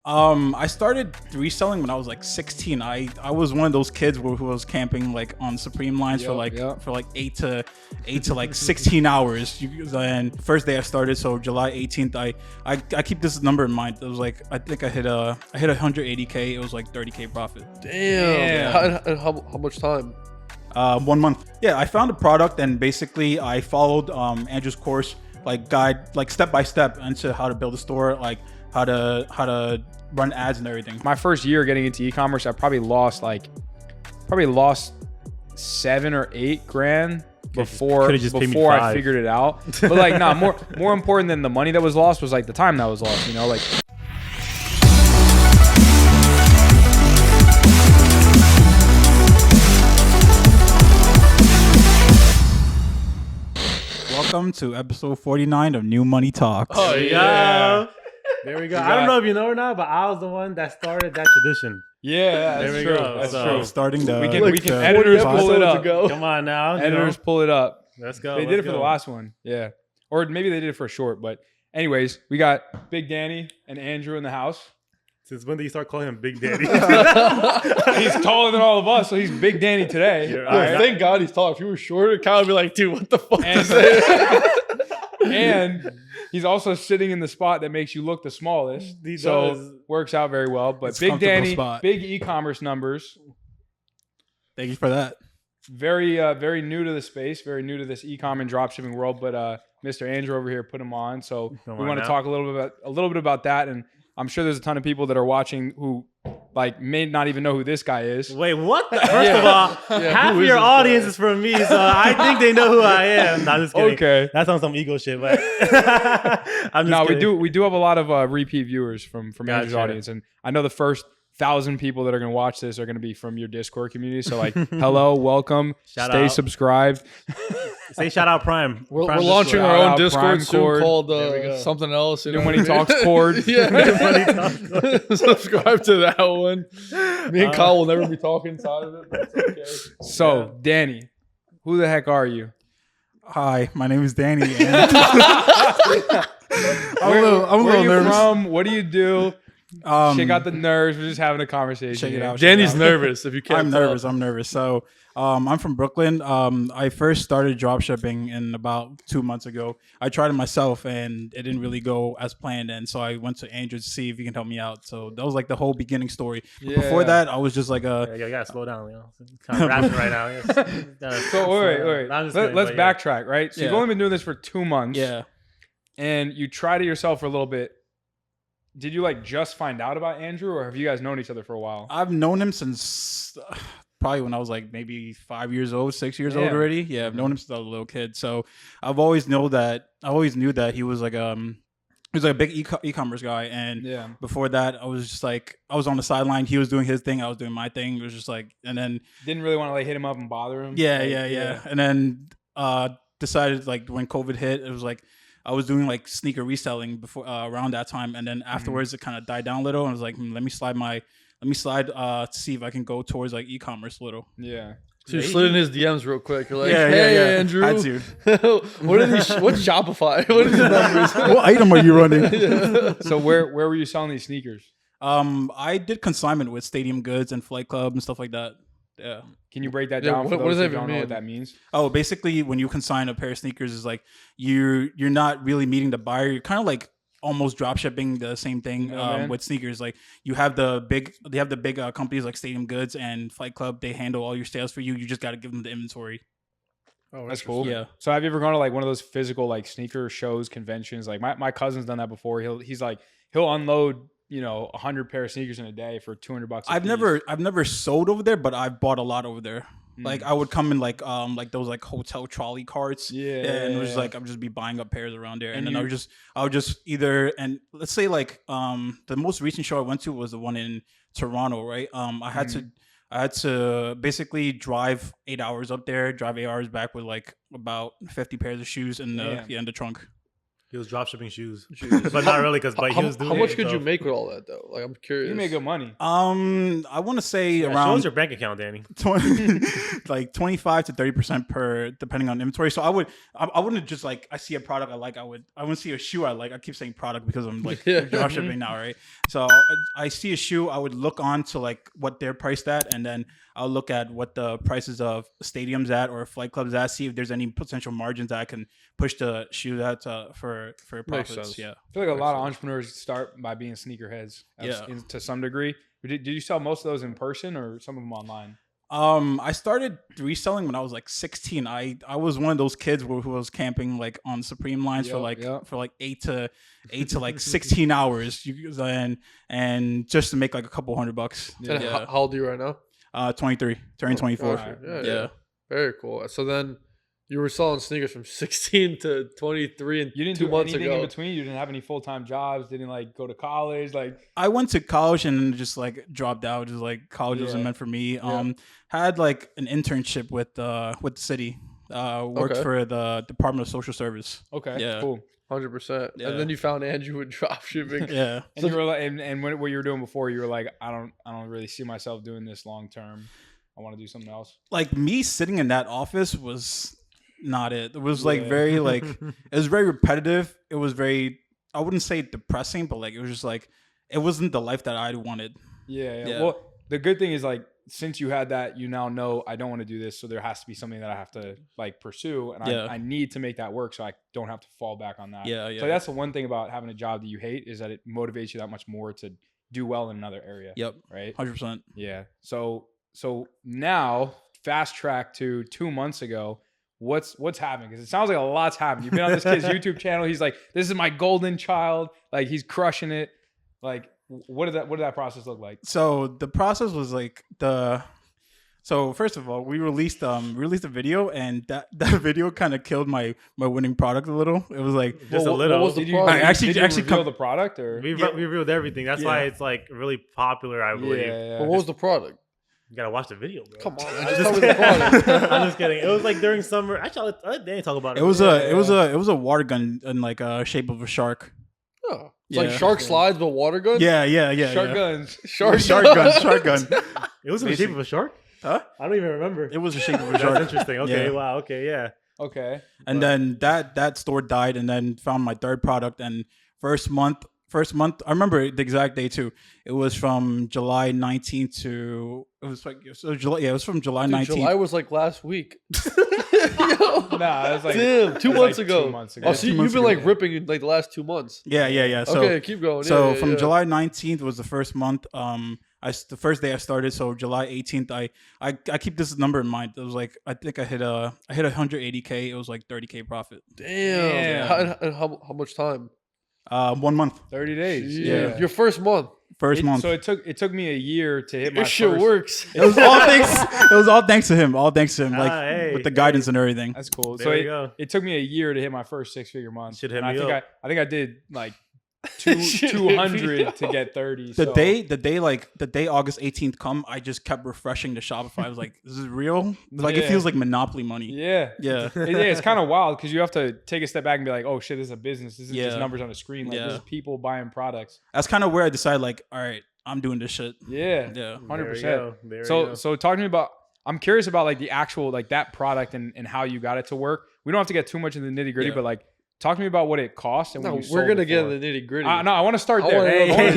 I started reselling when I was like 16. I was one of those kids who was camping like on Supreme lines for like 8 to like 16 hours. And first day I started, so July 18th, I keep this number in mind. It was like I think I hit 180K. It was like 30K profit. Damn. How much time? 1 month. Yeah, I found a product and basically I followed Andrew's course, like guide, like step by step into how to build a store, like how to run ads and everything. My first year getting into e-commerce, I probably lost 7 or 8 grand before I figured it out. But like, more important than the money that was lost was like the time that was lost, you know, like. Welcome to episode 49 of New Money Talks. Oh yeah. There we go. I don't know if you know or not, but I was the one that started that tradition. Yeah, there that's we true. go. That's So, true. Starting the We can editors pull it up. Come on now. Editors pull it up. Let's go. They did it for the last one. Yeah. Or maybe they did it for a short. But anyways, we got Big Danny and Andrew in the house. Since when did you start calling him Big Daddy? He's taller than all of us, so he's Big Danny today. Right. Thank God he's tall. If you were shorter, Kyle would be like, dude, what the fuck And, is that? and he's also sitting in the spot that makes you look the smallest. He so does. works out very well. But It's a Big comfortable Danny, spot. big e-commerce numbers. Thank you for that. Very new to the space, very new to this e-com and dropshipping world. But Mr. Andrew over here put him on. So we want to talk a little bit about that. And I'm sure there's a ton of people that are watching who like may not even know who this guy is. Wait, what? First of all, half of your audience is from me, so I think they know who I am. No, I'm just kidding. Okay. That's on some ego shit, but I'm just kidding. we do have a lot of repeat viewers from Andrew's Gotcha. audience, and I know the first 1,000 people that are going to watch this are going to be from your Discord community. So like, hello, welcome, stay out. subscribed. Say shout out Prime. We're Prime launching Shout our out own Discord Prime soon Cord. called There we go. something else. You know When he what I mean? talks cord. Yeah. Money Talks. Subscribe to that one. Me and Kyle will never be talking inside of it, but it's okay. So Danny, who the heck are you? Hi, my name is Danny. And I'm a little Where are you nervous. from? What do you do? Shake out the nerves. We're just having a conversation. Check it here. out. Danny's nervous. If you can't, I'm tell. nervous. So, I'm from Brooklyn. I first started dropshipping in about 2 months ago. I tried it myself and it didn't really go as planned. And so I went to Andrew to see if he can help me out. So that was like the whole beginning story. But before that, I was just like Yeah, you gotta slow down, you know. Kind of rapping right now. Yes. So wait. Let's backtrack, right? So you've Yeah. only been doing this for 2 months. yeah. And you tried it yourself for a little bit. Did you like just find out about Andrew, or have you guys known each other for a while? I've known him since probably when I was like maybe 5 years old, 6 years old Yeah. already. Yeah, I've known him since I was a little kid. So I always knew that he was like a big e-commerce guy. And Yeah. before that, I was on the sideline. He was doing his thing. I was doing my thing. It was just like, and then Didn't really want to like hit him up and bother him. yeah. Like, And then decided like when COVID hit, it was like I was doing like sneaker reselling before around that time, and then afterwards it kind of died down a little. And I was like, let me slide to see if I can go towards like e-commerce a little. Yeah. So you slid in his DMs real quick. You're like, Yeah, hey, yeah. Andrew. Had to. What's Shopify? What are these numbers? What item are you running? So where were you selling these sneakers? I did consignment with Stadium Goods and Flight Club and stuff like that. Yeah. Can you break that Yeah, down for what those does who that don't know mean? what that means? Oh, basically, when you consign a pair of sneakers, is like you're not really meeting the buyer. You're kind of like almost drop shipping the same thing with sneakers. Like they have the big companies like Stadium Goods and Flight Club. They handle all your sales for you. You just got to give them the inventory. Oh, that's cool. Yeah. So have you ever gone to like one of those physical like sneaker shows, conventions? Like my cousin's done that before. He'll unload 100 pair of sneakers in a day for $200. I've never sold over there, but I've bought a lot over there. Like I would come in like those like hotel trolley carts. Yeah. And it was like I'm just be buying up pairs around there. And then I would just either, and let's say like the most recent show I went to was the one in Toronto, right? I had to basically drive 8 hours up there, drive 8 hours back with like about 50 pairs of shoes in the trunk. He was dropshipping shoes, but not really because he was doing. How much could you make with all that though? Like I'm curious. You make good money. I want to say around. Show us your bank account, Danny. 25 to 30% per, depending on inventory. So I wouldn't just like I see a product I like. I wouldn't see a shoe I like. I keep saying product because I'm like dropshipping now, right? So I see a shoe. I would look on to like what they're priced at, and then I'll look at what the prices of stadiums at or flight clubs at. See if there's any potential margins that I can push the shoe that for profits. Yeah, I feel like a lot of entrepreneurs start by being sneakerheads. To some degree. Did you sell most of those in person or some of them online? I started reselling when I was like 16. I was one of those kids who was camping like on Supreme lines for like 8 to like 16 hours, and just to make like a couple $100. Yeah. How old are you right now? 23, turning 24. Right. Yeah. Very cool. So then you were selling sneakers from 16 to 23 and you didn't 2 do months anything ago. in between? You didn't have any full-time jobs? Didn't like go to college? Like I went to college and just like dropped out. Just like college wasn't meant for me. Had like an internship with the city. Worked for the Department of Social Service. Okay. Yeah. Cool. 100%. And then you found Andrew with dropshipping. Yeah. And you were like, and what you were doing before, you were like, I don't really see myself doing this long term. I want to do something else. Like me sitting in that office was not it. It was like very like it was very repetitive. It was very, I wouldn't say depressing, but like it was just like it wasn't the life that I wanted. Yeah. Well, the good thing is like since you had that, you now know I don't want to do this, so there has to be something that I have to like pursue, and I need to make that work, so I don't have to fall back on that. So that's the one thing about having a job that you hate is that it motivates you that much more to do well in another area. Yep. Right. 100%. Yeah. So now fast track to 2 months ago. What's happening? Because it sounds like a lot's happened. You've been on this kid's YouTube channel. He's like, this is my golden child. Like he's crushing it. Like what did that process look like? So the process was like so first of all, we released a video, and that video kind of killed my winning product a little. It was like just a little. What was the product? Did you reveal the product, or we revealed everything. That's why it's like really popular, I believe. Yeah. What was the product? You gotta watch the video, bro. Come on, man. Just the product. I'm just kidding. It was like during summer. Actually, I let Danny talk about it. It was a water gun in like a shape of a shark. Oh, it's like shark slides, but water gun. Yeah. Shark guns. Shark gun. It was in the shape of a shark. Huh? I don't even remember. It was a shape of a shark. That's interesting. Okay. Wow. Okay. Yeah. Okay. And then that store died, and then found my third product. And first month, I remember the exact day too. It was from July 19th to it was from July 19th. July was like last week. Nah, it was like damn, 2 months ago. 2 months ago. Oh, so you've been like ripping in like the last 2 months. Yeah. So, okay, keep going. So from July 19th was the first month. The first day I started. So July 18th, I keep this number in mind. It was like I think I hit 180K. It was like 30K profit. Damn. How much time? 1 month. 30 days. Yeah. Your first month. Month. So it took me a year to hit my shit first. Works. It was all thanks to him. All thanks to him. Like with the guidance and everything. That's cool. There so you go. It took me a year to hit my first 6-figure month. Should hit and me I think I did like 200 to get 30. The day August 18th come, I just kept refreshing the Shopify. I was like, "This is real." Like it feels like Monopoly money. Yeah. It's kind of wild because you have to take a step back and be like, "Oh shit, this is a business. This is just numbers on a screen. Like this is people buying products." That's kind of where I decided, like, all right, I'm doing this shit. Yeah. 100%. So talk to me about. I'm curious about like the actual like that product and how you got it to work. We don't have to get too much in the nitty gritty, but like. Talk to me about what it costs. And we're gonna get in the nitty gritty. No, I want to start there.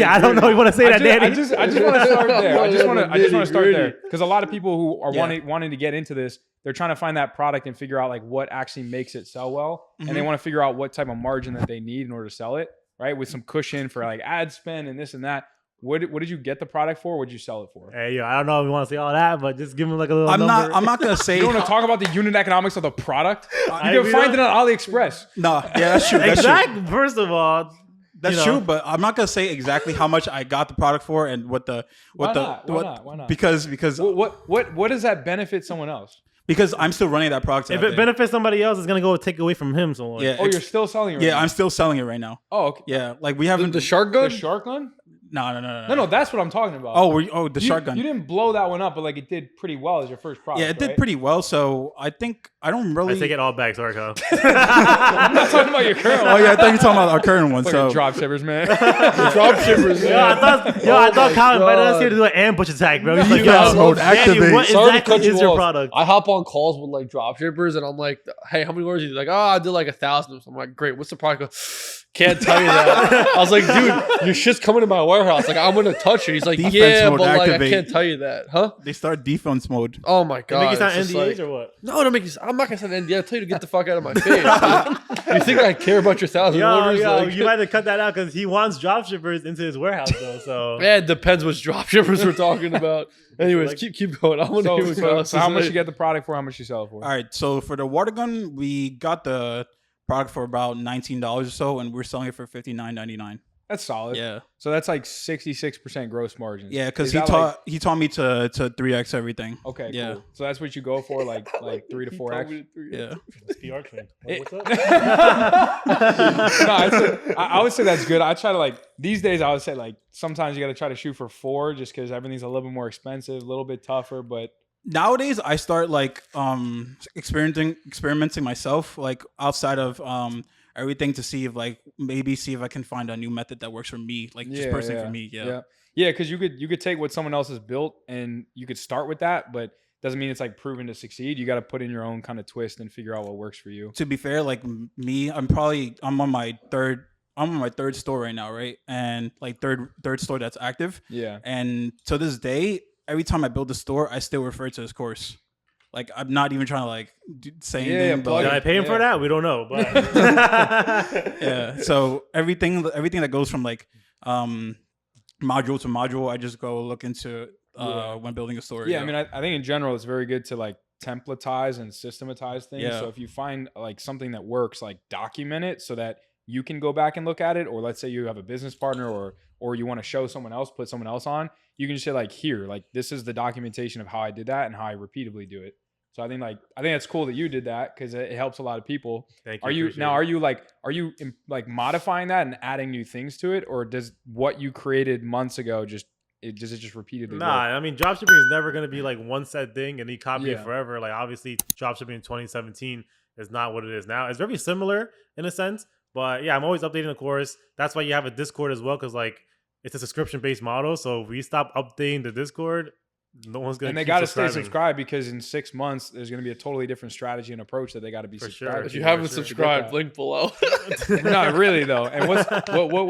I don't know. You want to say that, Danny? I just want to start there. I just want to start there because a lot of people who are wanting to get into this, they're trying to find that product and figure out like what actually makes it sell well, and they want to figure out what type of margin that they need in order to sell it, right? With some cushion for like ad spend and this and that. What did you get the product for? What did you sell it for? Hey, I don't know if you want to say all that, but just give me like a little number. I'm not gonna say. You want to talk about the unit economics of the product? You can find it on AliExpress. No, that's true. Exactly. First of all, that's true, but I'm not gonna say exactly how much I got the product for and what the Why not? Because what does that benefit someone else? Because I'm still running that product. If it benefits somebody else, it's gonna go take away from him. So yeah. Oh, you're still selling it right now? Yeah, I'm still selling it right now. Oh, okay. Yeah, like we haven't the shark gun. The shark gun? No, that's what I'm talking about. The shotgun. You didn't blow that one up, but like it did pretty well as your first product. Yeah, it did pretty well. So I think I don't really. I take it all back. Sorry, Kyle. I'm not talking about your current one. Oh yeah, I thought you were talking about our current one. So drop shippers, man. Drop shippers. Yo, I thought Kyle invited us here to do an ambush attack, bro. He's like, Defense mode Danny, activate. what Sorry to exactly cut you is your off. product? I hop on calls with like drop shippers and I'm like, hey, how many orders did you do? Like, I did like 1,000. I'm like, great. What's the product? Can't tell you that. I was like, dude, your shit's coming to my warehouse. Like, I'm gonna touch it. He's like, Defense yeah, mode but like, activate. I can't tell you that, huh? They start defense mode. Oh my god! They make you sign it's just NDAs like, or what? no, don't make you. I'm not gonna sign an NDA. I'll tell you to get the fuck out of my face. You think I care about your 1,000 orders? Like, You might have cut that out because he wants drop shippers into his warehouse though. So yeah, it depends which drop shippers we're talking about. Anyways, keep going. I want to hear what Kyle So how much say. you get the product for? How much you sell it for? All right, so for the water gun, we got the product for about $19 or so, and we're selling it for $59.99. That's solid. Yeah, So that's like 66% gross margins. yeah, because Is he that taught me to 3x everything. Okay, Yeah. cool. So that's what you go for, like 3 to 4x. Yeah, PR train. What's up? No, I would say that's good. I try to like these days. I would say like sometimes you got to try to shoot for 4 just because everything's a little bit more expensive, a little bit tougher. But nowadays I start like experimenting myself, like outside of everything, to see if I can find a new method that works for me, like just personally for me. Yeah, because you could take what someone else has built and you could start with that, but doesn't mean it's like proven to succeed. You got to put in your own kind of twist and figure out what works for you. To be fair, like me, I'm on my third store right now, right? And like third store that's active. Yeah. And to this day, every time I build a store, I still refer to this course. Like, I'm not even trying to like say anything. But Did I pay him for that? We don't know. But yeah. So everything that goes from like module to module, I just go look into when building a store. Yeah, I mean, I think in general, it's very good to like templatize and systematize things. Yeah. So if you find like something that works, like document it so that you can go back and look at it. Or let's say you have a business partner or you want to show someone else, put someone else on, you can just say like, here, like this is the documentation of how I did that and how I repeatedly do it. So I think that's cool that you did that because it helps a lot of people. Thank you. Are you modifying that and adding new things to it, or does what you created months ago does it just repeatedly work? I mean, dropshipping is never going to be like one set thing and you copy it forever. Like obviously dropshipping in 2017 is not what it is now. It's very similar in a sense, but yeah, I'm always updating the course. That's why you have a Discord as well, because like it's a subscription based model. So if we stop updating the Discord, no one's gonna. And they got to stay subscribed because in 6 months there's going to be a totally different strategy and approach that they got to be subscribed. Sure. If you haven't subscribed, link below. Not really though. And what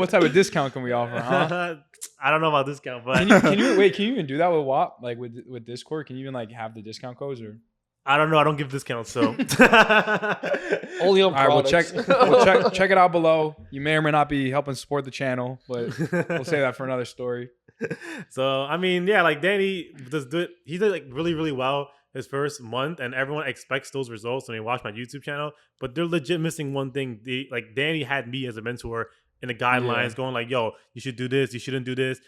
type of discount can we offer? Huh? I don't know about discount, but can you even do that with WAP? Like with Discord, can you even like have the discount codes or? I don't know. I don't give discounts, so only on all products. Right, we'll check it out below. You may or may not be helping support the channel, but we'll say that for another story. So I mean, yeah, like Danny he did like really, really well his first month, and everyone expects those results when they watch my YouTube channel. But they're legit missing one thing. Like Danny had me as a mentor in the guidelines, going like, "Yo, you should do this. You shouldn't do this."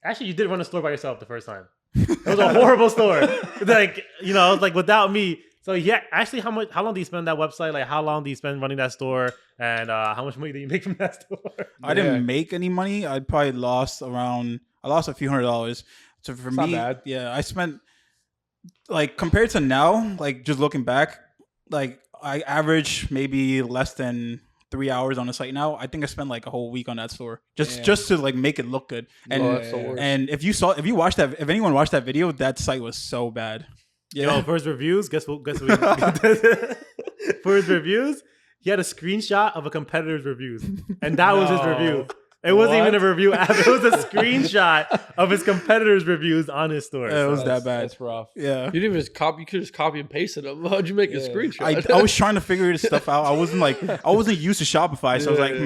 Actually, you did run a store by yourself the first time. It was a horrible store. Like, without me. So yeah, actually, how long do you spend on that website? Like, how long do you spend running that store? And how much money do you make from that store? I didn't make any money. I probably lost a few $100s. So for me, not bad. Yeah, I spent like compared to now, like just looking back, like I average maybe less than 3 hours on the site now. I think I spent like a whole week on that store just to like make it look good. And and if anyone watched that video, that site was so bad. Yeah. Yo, for his reviews, guess what? For his reviews, he had a screenshot of a competitor's reviews, and that was his review. It wasn't even a review app. It was a screenshot of his competitors' reviews on his store. It was that bad. That's rough. Yeah. You didn't even just copy. You could just copy and paste it. How'd you make a screenshot? I was trying to figure this stuff out. I wasn't used to Shopify, so I was like,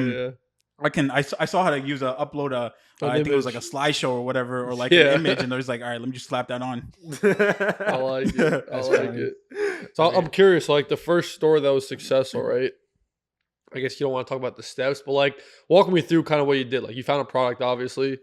I saw how to upload I think it was like a slideshow or whatever, or like an image, and I was like, all right, let me just slap that on. I like it. I like it. So I'm curious, like the first store that was successful, right? I guess you don't want to talk about the steps, but like walk me through kind of what you did. Like you found a product, obviously.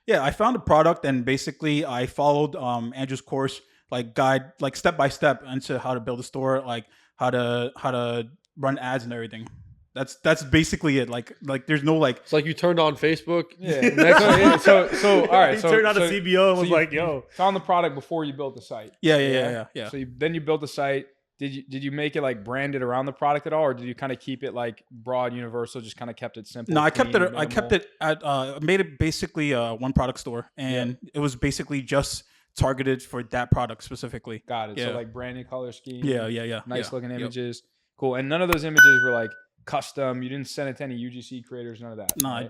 Yeah, I found a product, and basically I followed Andrew's course, like guide, like step by step into how to build a store, like how to run ads and everything. That's basically it. Like there's no like. It's like you turned on Facebook. Yeah. So all right. He turned on the CBO and was like, "Yo." You found the product before you built the site. Yeah. So then you built the site. Did you make it like branded around the product at all, or did you kind of keep it like broad, universal? Just kind of kept it simple. No, I kept it at made it basically one product store, and it was basically just targeted for that product specifically. Got it. Yeah. So like branding, color scheme. Yeah. Nice looking images. Cool. And none of those images were like custom. You didn't send it to any UGC creators. None of that. No, right?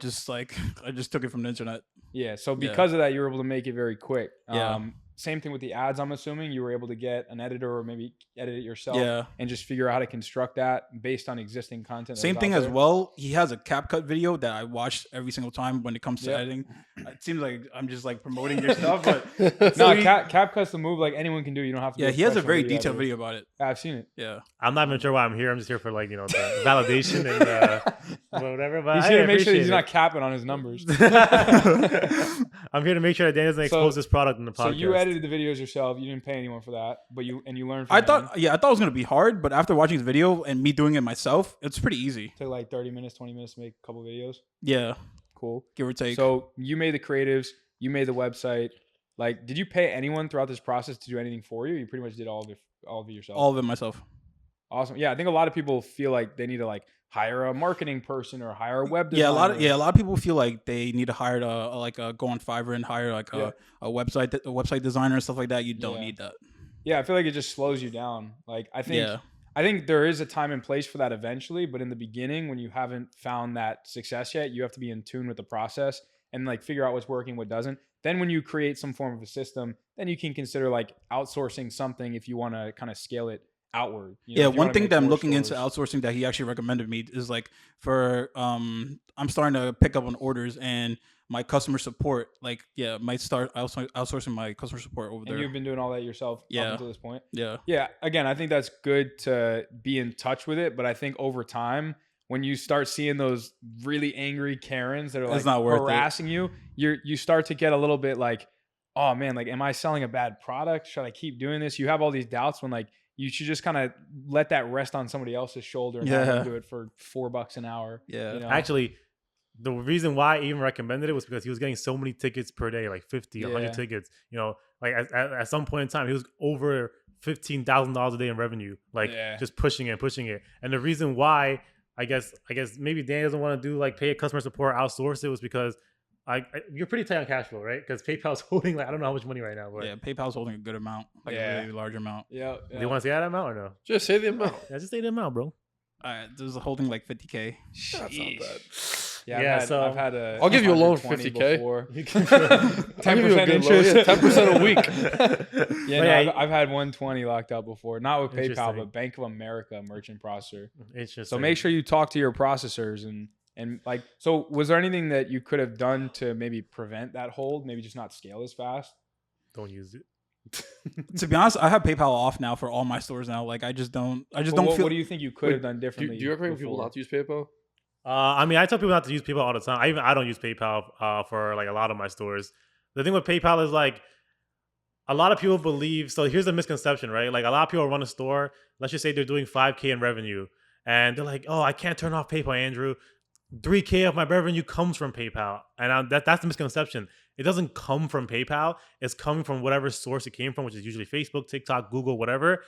I just took it from the internet. Yeah. So because of that, you were able to make it very quick. Yeah. Same thing with the ads. I'm assuming you were able to get an editor or maybe edit it yourself. Yeah. And just figure out how to construct that based on existing content. Same thing as well. He has a CapCut video that I watch every single time when it comes to editing. It seems like I'm just like promoting your stuff, but no, CapCut's the move like anyone can do. You don't have to. Yeah, he has a very detoiled video about it. I've seen it. Yeah. I'm not even sure why I'm here. I'm just here for like, the validation and whatever. But he's here to make sure he's not capping on his numbers. I'm here to make sure that Dan doesn't expose this product in the podcast. So you edited the videos yourself. You didn't pay anyone for that, but you learned from I thought it was going to be hard, but after watching his video and me doing it myself, it's pretty easy. Took like 30 minutes, 20 minutes to make a couple videos. Yeah. Cool. Give or take. So you made the creatives, you made the website. Like, did you pay anyone throughout this process to do anything for you? You pretty much did all of it yourself. All of it myself. Awesome. Yeah, I think a lot of people feel like they need to like hire a marketing person or hire a web designer. A lot of people feel like they need to hire go on Fiverr and hire like a website designer and stuff like that. You don't need that. Yeah, I feel like it just slows you down. Like I think there is a time and place for that eventually, but in the beginning when you haven't found that success yet, you have to be in tune with the process and like figure out what's working, what doesn't. Then when you create some form of a system, then you can consider like outsourcing something if you want to kind of scale it outward. One thing that I'm looking into outsourcing that he actually recommended me is like for I'm starting to pick up on orders and my customer support might start outsourcing my customer support over there. And you've been doing all that yourself up until this point? Yeah. Again, I think that's good to be in touch with it, but I think over time when you start seeing those really angry Karens that are like harassing you, you start to get a little bit like, oh man, like am I selling a bad product? Should I keep doing this? You have all these doubts when like you should just kind of let that rest on somebody else's shoulder and have them do it for $4 an hour. Yeah. Actually, the reason why I even recommended it was because he was getting so many tickets per day, like 50, 100 tickets. Like at some point in time, he was over $15,000 a day in revenue, just pushing it. And the reason why, I guess maybe Dan doesn't want to do like pay a customer support, outsource it, was because you're pretty tight on cash flow, right? Because PayPal's holding like I don't know how much money right now, but PayPal's holding a good amount, like a really large amount. Yeah. Do you want to say that amount or no? Just say the amount. Yeah, just say the amount, bro. There's a holding like $50K. That's not bad. I've had I'll give you a loan for $50K. 10% interest, 10% a week. I've had 120 locked out before, not with PayPal, but Bank of America merchant processor. Interesting. So make sure you talk to your processors and like. So was there anything that you could have done to maybe prevent that hold? Maybe just not scale as fast. Don't use it. To be honest, I have PayPal off now for all my stores now. Like I just don't feel. What do you think you could have done differently? Do you recommend people not to use PayPal? I tell people not to use PayPal all the time. I don't use PayPal for like a lot of my stores. The thing with PayPal is like a lot of people believe. So here's a misconception, right? Like a lot of people run a store. Let's just say they're doing 5K in revenue, and they're like, "Oh, I can't turn off PayPal, Andrew. 3K of my revenue comes from PayPal," and that's the misconception. It doesn't come from PayPal. It's coming from whatever source it came from, which is usually Facebook, TikTok, Google, whatever.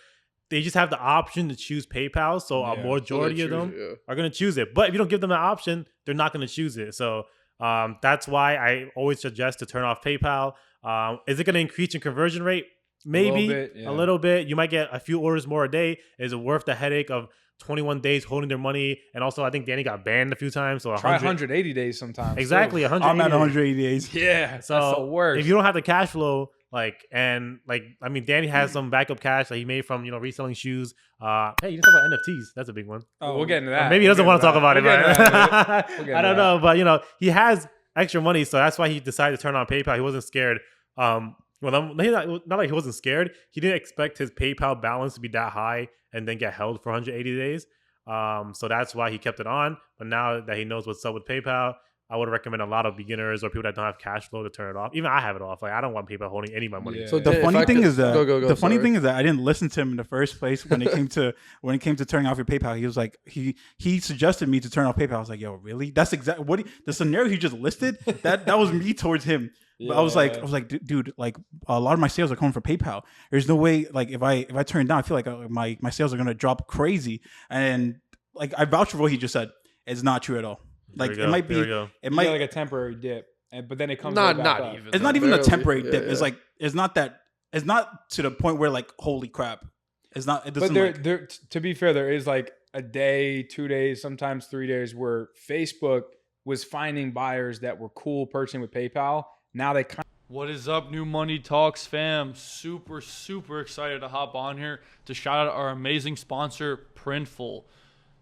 They just have the option to choose PayPal, so a majority of them are going to choose it. But if you don't give them that option, they're not going to choose it. So that's why I always suggest to turn off PayPal. Is it going to increase your conversion rate? Maybe a little bit. You might get a few orders more a day. Is it worth the headache of 21 days holding their money? And also, I think Danny got banned a few times. So try 180 days sometimes. Exactly, 180. I'm at 180 days. Yeah, so that's the worst. If you don't have the cash flow, Danny has some backup cash that he made from reselling shoes. Hey, you didn't talk about NFTs. That's a big one. Oh, we'll get into that. Or maybe he doesn't want to talk about it, but I don't know. But he has extra money, so that's why he decided to turn on PayPal. He wasn't scared. Not like he wasn't scared. He didn't expect his PayPal balance to be that high and then get held for 180 days. So that's why he kept it on. But now that he knows what's up with PayPal, I would recommend a lot of beginners or people that don't have cash flow to turn it off. Even I have it off. Like I don't want PayPal holding any of my money. Yeah. So The funny thing is that I didn't listen to him in the first place when it came to turning off your PayPal. He was like he suggested me to turn off PayPal. I was like, yo, really? That's exactly the scenario he just listed. That was me towards him. But I was like, dude, like a lot of my sales are coming from PayPal. There's no way, like if I turn it down, I feel like my sales are gonna drop crazy. And like I vouch for what he just said. It's not true at all. Like it might be, it might like a temporary dip, but then it comes not up. even. It's not even a temporary dip. It's like it's not to the point where like holy crap. It's not. It doesn't. But there, to be fair, there is like a day, 2 days, sometimes 3 days where Facebook was finding buyers that were cool purchasing with PayPal. Now they kind. What is up, New Money Talks fam? Super excited to hop on here to shout out our amazing sponsor, Printful.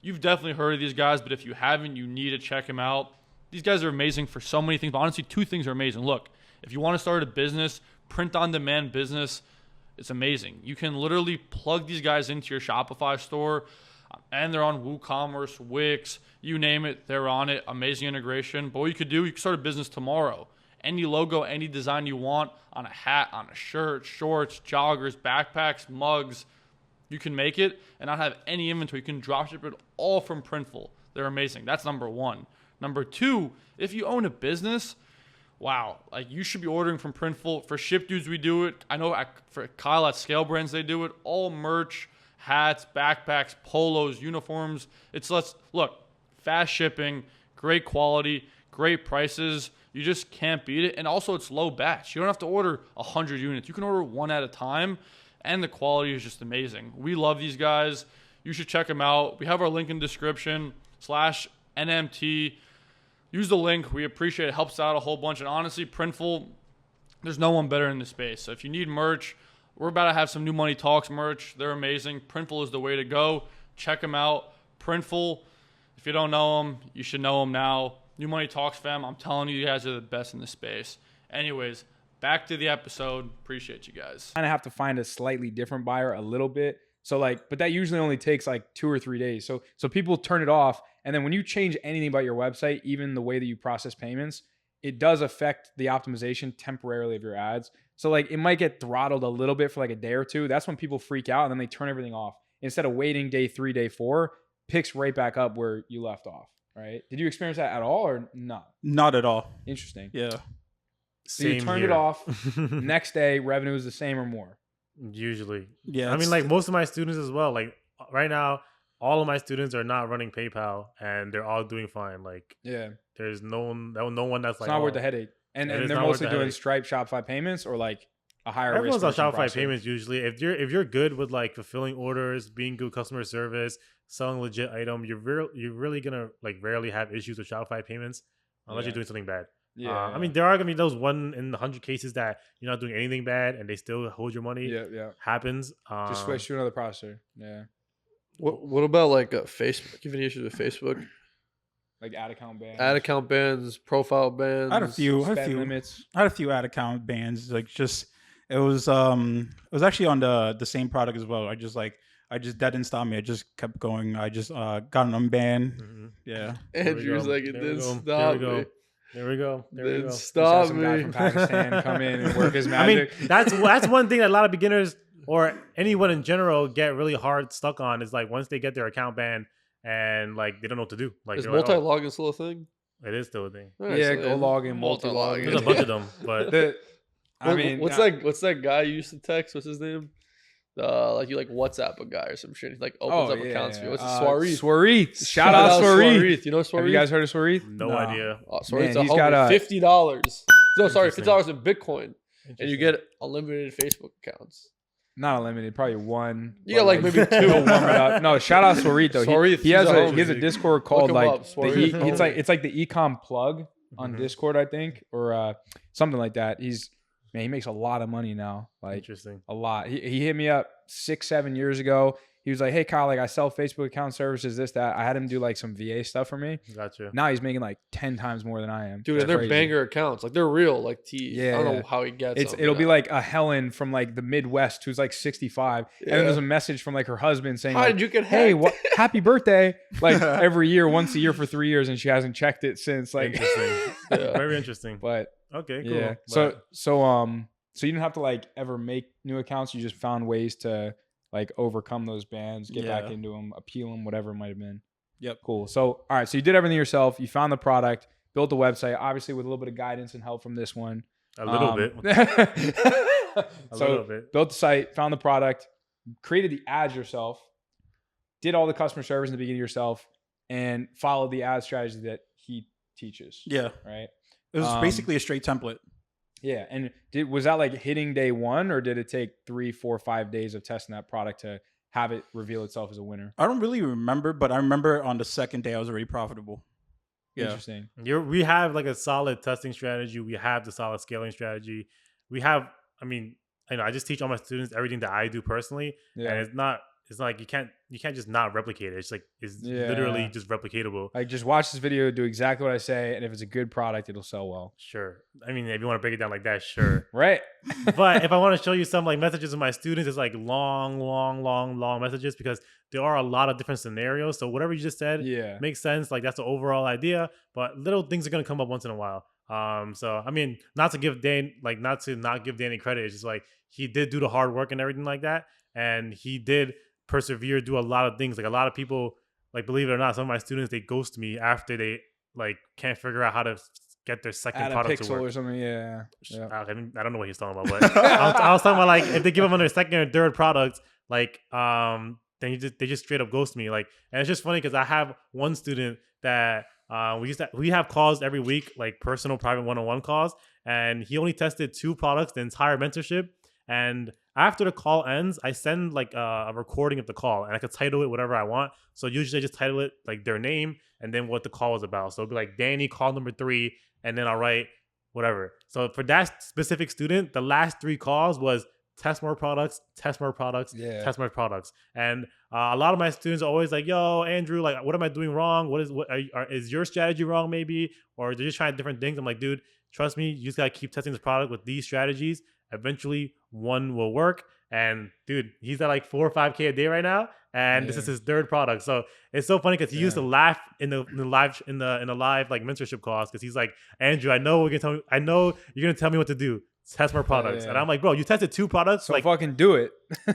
You've definitely heard of these guys, but if you haven't, you need to check them out. These guys are amazing for so many things, but honestly, 2 things are amazing. Look, if you want to start a business, print-on-demand business, it's amazing. You can literally plug these guys into your Shopify store, and they're on WooCommerce, Wix, you name it, they're on it. Amazing integration. But what you could do, you could start a business tomorrow. Any logo, any design you want on a hat, on a shirt, shorts, joggers, backpacks, mugs, you can make it and not have any inventory. You can dropship it all from Printful. They're amazing. That's number 1. Number 2, if you own a business, wow, like you should be ordering from Printful. For Ship Dudes, we do it. I know for Kyle at Scale Brands, they do it. All merch, hats, backpacks, polos, uniforms. Look, fast shipping, great quality, great prices. You just can't beat it. And also it's low batch. You don't have to order 100 units. You can order 1 at a time. And the quality is just amazing. We love these guys. You should check them out. We have our link in the description /NMT. Use the link. We appreciate it. It helps out a whole bunch. And honestly, Printful, there's no one better in the space. So if you need merch, we're about to have some New Money Talks merch. They're amazing. Printful is the way to go. Check them out. Printful, if you don't know them, you should know them now. New Money Talks fam, I'm telling you, you guys are the best in the space. Anyways, back to the episode. Appreciate you guys. Kind of have to find a slightly different buyer a little bit. So like, but that usually only takes like 2 or 3 days. So people turn it off. And then when you change anything about your website, even the way that you process payments, it does affect the optimization temporarily of your ads. So like it might get throttled a little bit for like a day or 2. That's when people freak out and then they turn everything off. Instead of waiting day 3, day 4, picks right back up where you left off. Right? Did you experience that at all or not? Not at all. Interesting. Yeah. So you turned it off. Next day, revenue is the same or more. Usually. Yeah. I mean, like most of my students as well. Like right now, all of my students are not running PayPal and they're all doing fine. Like, yeah, there's no one that's it's like, not worth the headache. And they're mostly doing Stripe, Shopify payments or like a higher risk. Everyone's on Shopify payments usually. If you're good with like fulfilling orders, being good customer service, selling legit item, you're really gonna like rarely have issues with Shopify payments unless you're doing something bad. Yeah, I mean, there are gonna be those 1 in 100 cases that you're not doing anything bad and they still hold your money. Yeah. Happens. Just switch to another processor. Yeah. What about like Facebook? Give any issues with Facebook? Like ad account bans. Ad account bans, profile bans. I had a few limits. I had a few ad account bans. Like just it was actually on the same product as well. That didn't stop me. I just kept going. I just got an unban. Mm-hmm. Yeah. Andrew's like, it didn't stop me. There we go. Didn't stop some me. guy from Pakistan come in and work his magic. I mean, that's one thing that a lot of beginners or anyone in general get really hard stuck on is like once they get their account banned and like they don't know what to do. Like is multi-login still a thing? It is still a thing. Right, yeah, so go log in, multi-login. There's a bunch of them, but what's that guy you used to text? What's his name? Like you like WhatsApp a guy or some shit. He like opens up accounts for you. What's his Swarith. Shout out Swarith. You know Swarith? Have you guys heard of Swarith? No idea. Swarith's a homie. $50. No, sorry, $50 in Bitcoin, and you get unlimited Facebook accounts. Not unlimited, probably 1. Yeah, like maybe 2. Warm it up. No, shout out Swarith though. Swarith, he has a Discord called like it's like the ecom plug on Discord, I think, or something like that. He makes a lot of money now. Like interesting. A lot. He hit me up 6-7 years ago. he was like, hey Kyle, like I sell Facebook account services, this, that. I had him do like some VA stuff for me. Gotcha. Now he's making like 10 times more than I am. Dude, and they're banger accounts. Like they're real, like tees. Yeah, I don't know how he gets them. It'll be like a Helen from like the Midwest who's like 65. And then there's a message from like her husband saying, how like, did you get hey, happy birthday. Like every year, once a year for 3 years, and she hasn't checked it since. Like interesting. Very interesting. But okay, cool. yeah. But, So you didn't have to like ever make new accounts. You just found ways to like overcome those bans, get back into them, appeal them, whatever it might have been. Yep. Cool. So, all right. So you did everything yourself. You found the product, built the website, obviously with a little bit of guidance and help from this one. a little bit. Little bit. Built the site, found the product, created the ads yourself, did all the customer service in the beginning yourself, and followed the ad strategy that he teaches. Yeah. Right. It was basically a straight template. Yeah. And was that like hitting day one, or did it take 3, 4, 5 days of testing that product to have it reveal itself as a winner? I don't really remember, but I remember on the second day I was already profitable. Yeah. Interesting. We have like a solid testing strategy. We have the solid scaling strategy. We have, I mean, I just teach all my students everything that I do personally. Yeah. And it's not like you can't just not replicate it. It's like, it's literally just replicatable. Like just watch this video, do exactly what I say. And if it's a good product, it'll sell well. Sure. I mean, if you want to break it down like that, sure. Right. But if I want to show you some like messages of my students, it's like long messages, because there are a lot of different scenarios. So whatever you just said makes sense. Like that's the overall idea, but little things are going to come up once in a while. So I mean, not to give Danny credit. It's just like he did do the hard work and everything like that. And he did persevere, do a lot of things. Like a lot of people, like, believe it or not, some of my students, they ghost me after they like can't figure out how to get their second product to work or something. Yeah. I don't know what he's talking about, but I was talking about like if they give them on their second or third product, like then they just straight up ghost me. Like, and it's just funny because I have one student that we have calls every week, like personal private one-on-one calls, and he only tested 2 products the entire mentorship. And after the call ends, I send like a recording of the call, and I could title it whatever I want. So usually I just title it like their name and then what the call was about. So it'll be like Danny call number 3, and then I'll write whatever. So for that specific student, the last 3 calls was test more products, test more products, test more products. And a lot of my students are always like, yo, Andrew, like, what am I doing wrong? Is your strategy wrong maybe? Or they're just trying different things. I'm like, dude, trust me, you just got to keep testing this product with these strategies. Eventually one will work. And dude, he's at like 4 or 5K a day right now, and this is his 3rd product. So it's so funny because he used to laugh in the live like mentorship calls, because he's like, Andrew, I know you're gonna tell me what to do. Test more products. And I'm like, bro, you tested 2 products, so like fucking do it.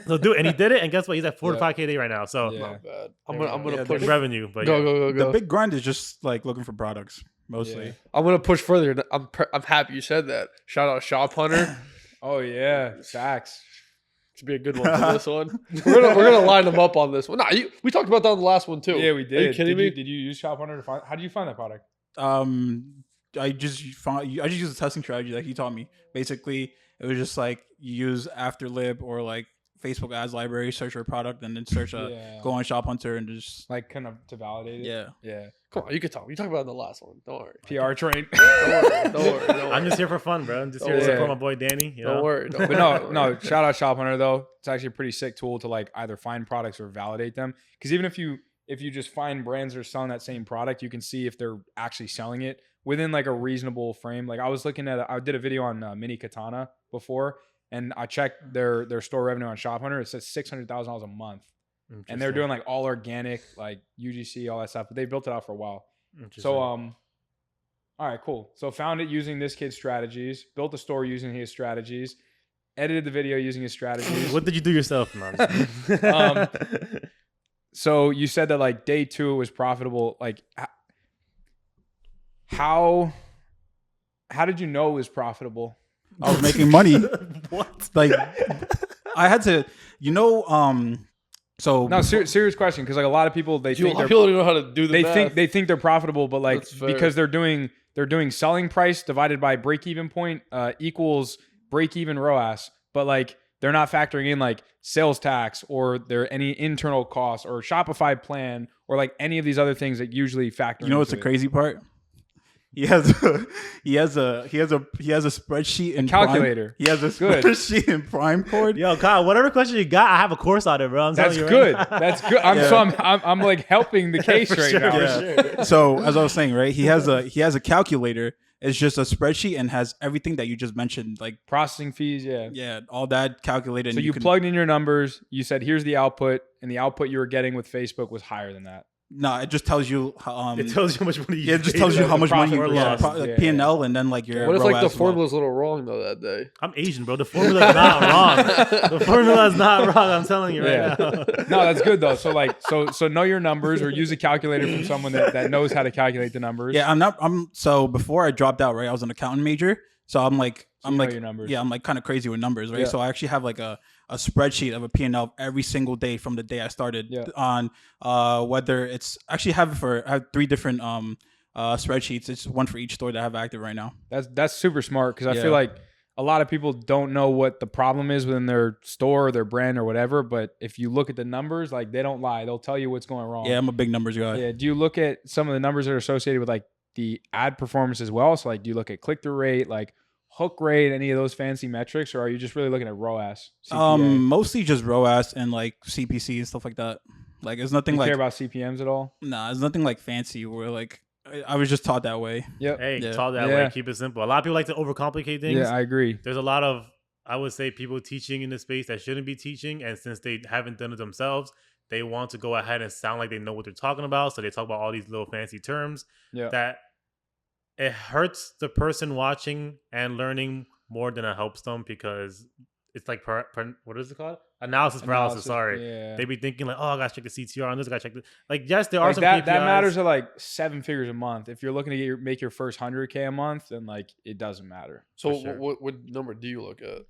So do it. And he did it, and guess what? He's at 4 to 5K a day right now. So not bad. I'm gonna push revenue, but go. The big grind is just like looking for products mostly. Yeah. I'm gonna push further. I'm happy you said that. Shout out Shop Hunter. Oh yeah, facts. Should be a good one for this one. We're gonna line them up on this one. Nah, we talked about that on the last one too. Yeah, we did. Are you kidding me? Did you use Shop Hunter to find? How did you find that product? I just used a testing strategy like he taught me. Basically, it was just like you use Afterlib or like Facebook ads library, search for a product, and then go on Shop Hunter and just like kind of to validate it. Yeah. Come on, you can talk. You talked about it in the last one. Don't worry. PR train. Don't worry. I'm just here for fun, bro. I'm just here to support my boy Danny. You know? Don't worry. But no. Shout out Shop Hunter though. It's actually a pretty sick tool to like either find products or validate them. Because even if you just find brands that are selling that same product, you can see if they're actually selling it within like a reasonable frame. Like I did a video on Mini Katana before, and I checked their store revenue on Shop Hunter. It says $600,000 a month. And they're doing like all organic, like UGC, all that stuff. But they built it out for a while. So all right, cool. So found it using this kid's strategies, built the store using his strategies, edited the video using his strategies. What did you do yourself? So you said that like day 2 it was profitable. Like how did you know it was profitable? I was making money. What? Like I had to, so no, serious question, because like a lot of people people don't know how to do the math. They think they're profitable, but like because they're doing selling price divided by break even point equals break even ROAS, but like they're not factoring in like sales tax or any internal costs or Shopify plan or like any of these other things that usually factor. What's the crazy part? he has a spreadsheet and calculator. He has a spreadsheet in Prime Code. Yo, Kyle, whatever question you got, I have a course on it, bro. That's good. That's good. I'm like helping the case right now. Yeah. So as I was saying, right, he has a calculator. It's just a spreadsheet and has everything that you just mentioned, like processing fees. Yeah, all that calculated. So you plugged in your numbers. You said, "Here's the output," and the output you were getting with Facebook was higher than that. No, it just tells you. It tells you how much money. It just tells you how much money you lost. P&L, and then like your. What if like the formula's a little wrong though that day? I'm Asian, bro. The formula's not wrong. The formula's not wrong. I'm telling you right now. No, that's good though. So like, so know your numbers, or use a calculator from someone that knows how to calculate the numbers. Yeah, so before I dropped out, right, I was an accounting major, so I'm like your numbers. Yeah, I'm like kind of crazy with numbers, right? Yeah. So I actually have like a spreadsheet of a P&L every single day from the day I started on whether it's actually I have 3 different spreadsheets. It's one for each store that I have active right now. That's super smart, because I feel like a lot of people don't know what the problem is within their store or their brand or whatever, but if you look at the numbers, like they don't lie. They'll tell you what's going wrong. Yeah, I'm a big numbers guy. Yeah. Do you look at some of the numbers that are associated with like the ad performance as well? So like, do you look at click-through rate, like hook rate, any of those fancy metrics, or are you just really looking at ROAS? CPA? Mostly just ROAS and like CPC and stuff like that. Like it's nothing like. Care about CPMs at all? Nah, it's nothing like fancy where like I was just taught that way. Yep. Hey, taught that way. Keep it simple. A lot of people like to overcomplicate things. Yeah, I agree. There's a lot of, I would say, people teaching in the space that shouldn't be teaching, and since they haven't done it themselves, they want to go ahead and sound like they know what they're talking about. So they talk about all these little fancy terms that it hurts the person watching and learning more than it helps them, because it's like what is it called? Analysis paralysis. Sorry, they be thinking like, oh, I gotta check the CTR on this. I gotta check this. Like, yes, there are some that KPIs. that matters at like 7 figures a month. If you're looking to make your first 100K a month, then like it doesn't matter. So what number do you look at?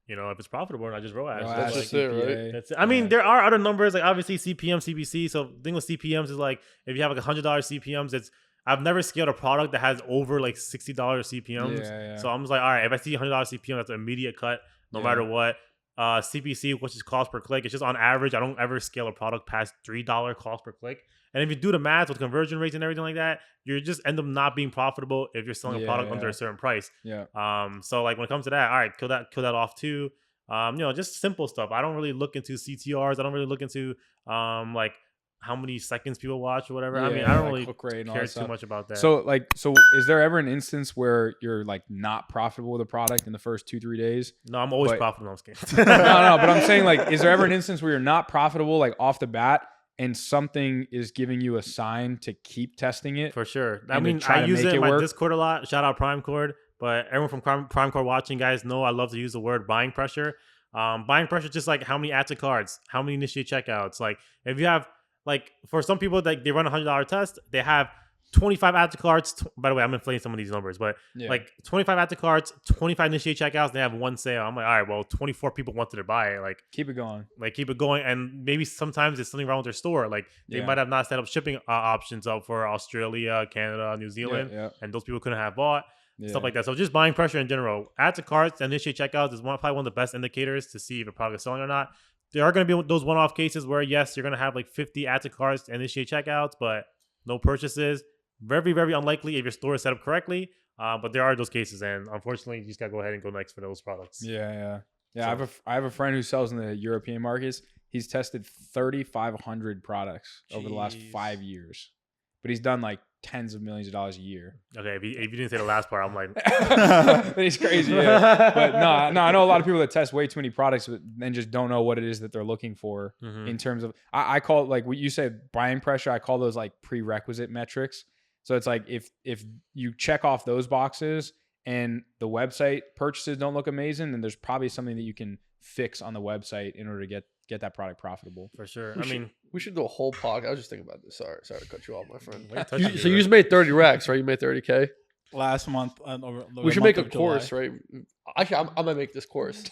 You know, if it's profitable or not, just ROAS. That's just it, right? That's it. I mean, there are other numbers, like obviously CPM, CPC. So the thing with CPMs is like, if you have like $100 CPMs, I've never scaled a product that has over like $60 CPMs. Yeah. So I'm just like, all right, if I see $100 CPM, that's an immediate cut, no matter what. CPC, which is cost per click, it's just on average. I don't ever scale a product past $3 cost per click. And if you do the math with conversion rates and everything like that, you just end up not being profitable if you're selling a product under a certain price. Yeah. So like when it comes to that, all right, kill that off too. You know, just simple stuff. I don't really look into CTRs. I don't really look into like how many seconds people watch or whatever. I mean, I don't really care too much about that. So is there ever an instance where you're like not profitable with a product in the first 2-3 days? No, I'm always profitable. I'm scared. No, but I'm saying, like, is there ever an instance where you're not profitable, like off the bat, and something is giving you a sign to keep testing it? For sure. I mean, I use it in my Discord a lot. Shout out Prime Cord. But everyone from Prime Cord watching, guys, know I love to use the word buying pressure. Buying pressure is just like how many add to carts, how many initiate checkouts. Like if you have, like, for some people that they run a $100 test, they have 25 add to carts. By the way, I'm inflating some of these numbers, but like 25 add to carts, 25 initiate checkouts, they have 1 sale. I'm like, all right, well, 24 people wanted to buy it. Like, keep it going. And maybe sometimes there's something wrong with their store. Like they might have not set up shipping options up for Australia, Canada, New Zealand, and those people couldn't have bought. Stuff like that. So just buying pressure in general. Add to carts and initiate checkouts is probably one of the best indicators to see if a product is selling or not. There are going to be those one-off cases where, yes, you're going to have like 50 add to carts and initiate checkouts, but no purchases. Very, very unlikely if your store is set up correctly. But there are those cases, and unfortunately, you just got to go ahead and go next for those products. Yeah. So, I have a friend who sells in the European markets. He's tested 3,500 products over the last 5 years, but he's done like tens of millions of dollars a year. Okay, if you didn't say the last part, I'm like, but he's crazy. Yeah. But no, I know a lot of people that test way too many products and just don't know what it is that they're looking for in terms of. I call it, like what you said, buying pressure. I call those like prerequisite metrics. So it's like if you check off those boxes and the website purchases don't look amazing, then there's probably something that you can fix on the website in order to get that product profitable. For sure. We should do a whole podcast. I was just thinking about this. Sorry to cut you off, my friend. So you just made 30 racks, right? You made 30K last month. We should make a course, right? Actually, I might make this course.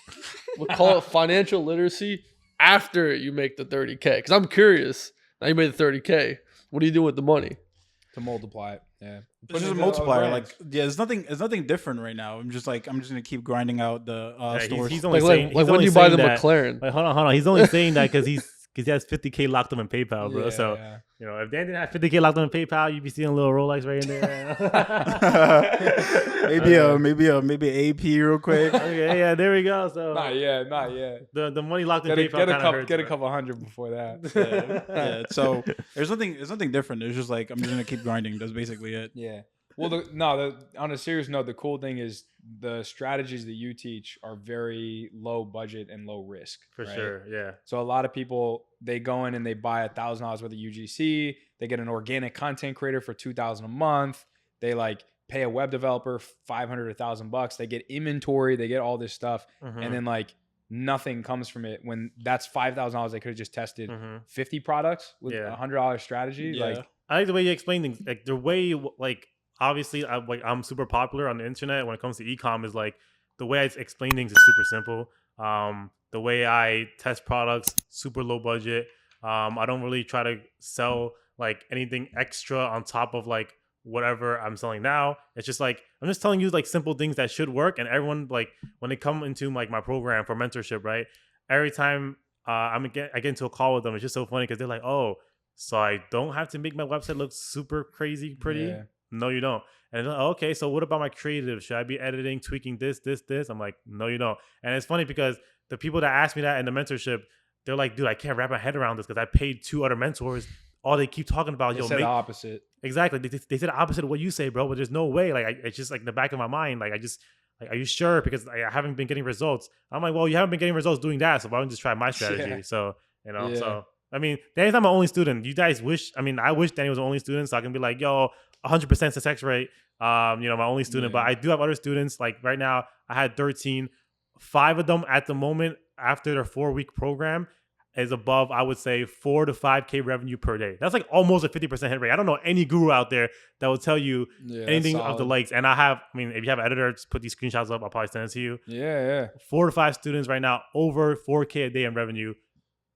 We'll call it financial literacy after you make the 30K. Because I'm curious. Now you made the 30K. What are you doing with the money? To multiply it. Yeah. It's just a multiplier. Like, it's nothing different right now. I'm just gonna keep grinding out the stores. He's only saying, when do you buy the McLaren? Like, hold on. He's only saying that because he's because he has 50K locked up in PayPal, bro. Yeah, So yeah. you know, if Dan didn't have 50K locked up in PayPal, you'd be seeing a little Rolex right in there. maybe AP real quick. Okay, yeah, there we go. So Not yet. the money locked in Get PayPal a couple hundred before that. Yeah. So there's nothing different. It's just like I'm just gonna keep grinding. That's basically it. Yeah. Well, on a serious note, the cool thing is the strategies that you teach are very low budget and low risk. For right? sure, yeah. So a lot of people, they go in and they buy $1,000 worth of UGC. They get an organic content creator for $2,000 a month. They like pay a web developer $500 to $1,000. They get inventory. They get all this stuff, and then like nothing comes from it. When that's $5,000, they could have just tested 50 products with a $100 strategy. Yeah. Like I like the way you explain things. Like the way like. Obviously, I'm super popular on the internet when it comes to ecom. Is like the way I explain things is super simple. The way I test products, super low budget. I don't really try to sell like anything extra on top of like whatever I'm selling now. It's just like I'm just telling you like simple things that should work. And everyone like when they come into like my program for mentorship, right? Every time I get into a call with them, it's just so funny because they're like, oh, so I don't have to make my website look super crazy pretty. Yeah. No, you don't. And like, okay, so what about my creative? Should I be editing, tweaking this? I'm like, no, you don't. And it's funny because the people that ask me that in the mentorship, they're like, dude, I can't wrap my head around this because I paid 2 other mentors. All they keep talking about, they said the opposite. Exactly. They said the opposite of what you say, bro. But there's no way. Like, it's just like in the back of my mind. Like, are you sure? Because I haven't been getting results. I'm like, well, you haven't been getting results doing that. So why don't you just try my strategy? Yeah. So, you know, Yeah. so. I mean, Danny's not my only student. You guys I wish Danny was the only student so I can be like, yo, 100% success rate. My only student. But I do have other students. Like right now, I had 13. 5 of them at the moment after their 4-week program is above, I would say, 4 to 5K revenue per day. That's like almost a 50% hit rate. I don't know any guru out there that will tell you anything of the likes. And if you have an editor, just put these screenshots up. I'll probably send it to you. Yeah. 4 to 5 students right now, over 4K a day in revenue,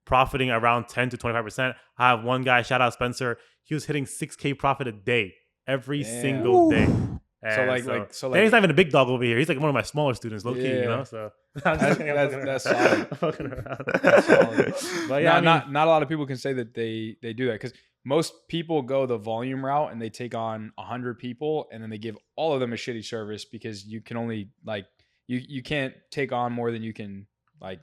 profiting around 10 to 25%. I have one guy, shout out Spencer. He was hitting 6K profit a day every single day. And so Danny's not even a big dog over here. He's like one of my smaller students, low key, you know. So that's solid. Fucking around. That's solid. But yeah, not a lot of people can say that they do that because most people go the volume route and they take on 100 people and then they give all of them a shitty service because you can only like you can't take on more than you can like,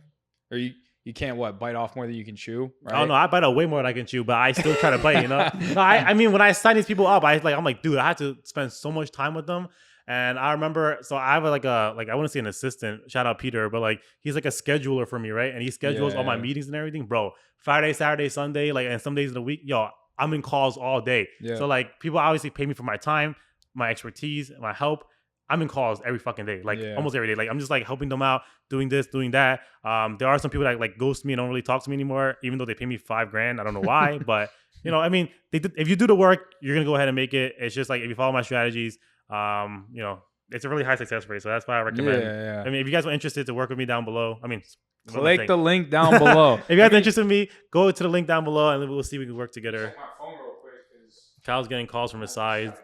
or you can't bite off more than you can chew. Right? Oh no, I bite out way more than I can chew, but I still try to bite. You know, no, I mean when I sign these people up, I'm like, dude, I had to spend so much time with them. And I remember, so I have I wouldn't say an assistant, shout out Peter, but like he's like a scheduler for me, right? And he schedules all my meetings and everything, bro. Friday, Saturday, Sunday, like, and some days of the week, yo, I'm in calls all day. Yeah. So like people obviously pay me for my time, my expertise, my help. I'm in calls every fucking day, like almost every day. Like I'm just like helping them out, doing this, doing that. There are some people that like ghost me and don't really talk to me anymore, even though they pay me $5,000. I don't know why, but you know, I mean, if you do the work, you're gonna go ahead and make it. It's just like if you follow my strategies, it's a really high success rate. So that's why I recommend. Yeah. I mean, if you guys are interested to work with me down below, I mean, click the link down below. If you guys are interested in me, go to the link down below and we'll see if we can work together. Check my phone real quick because Kyle's getting calls from his side. That's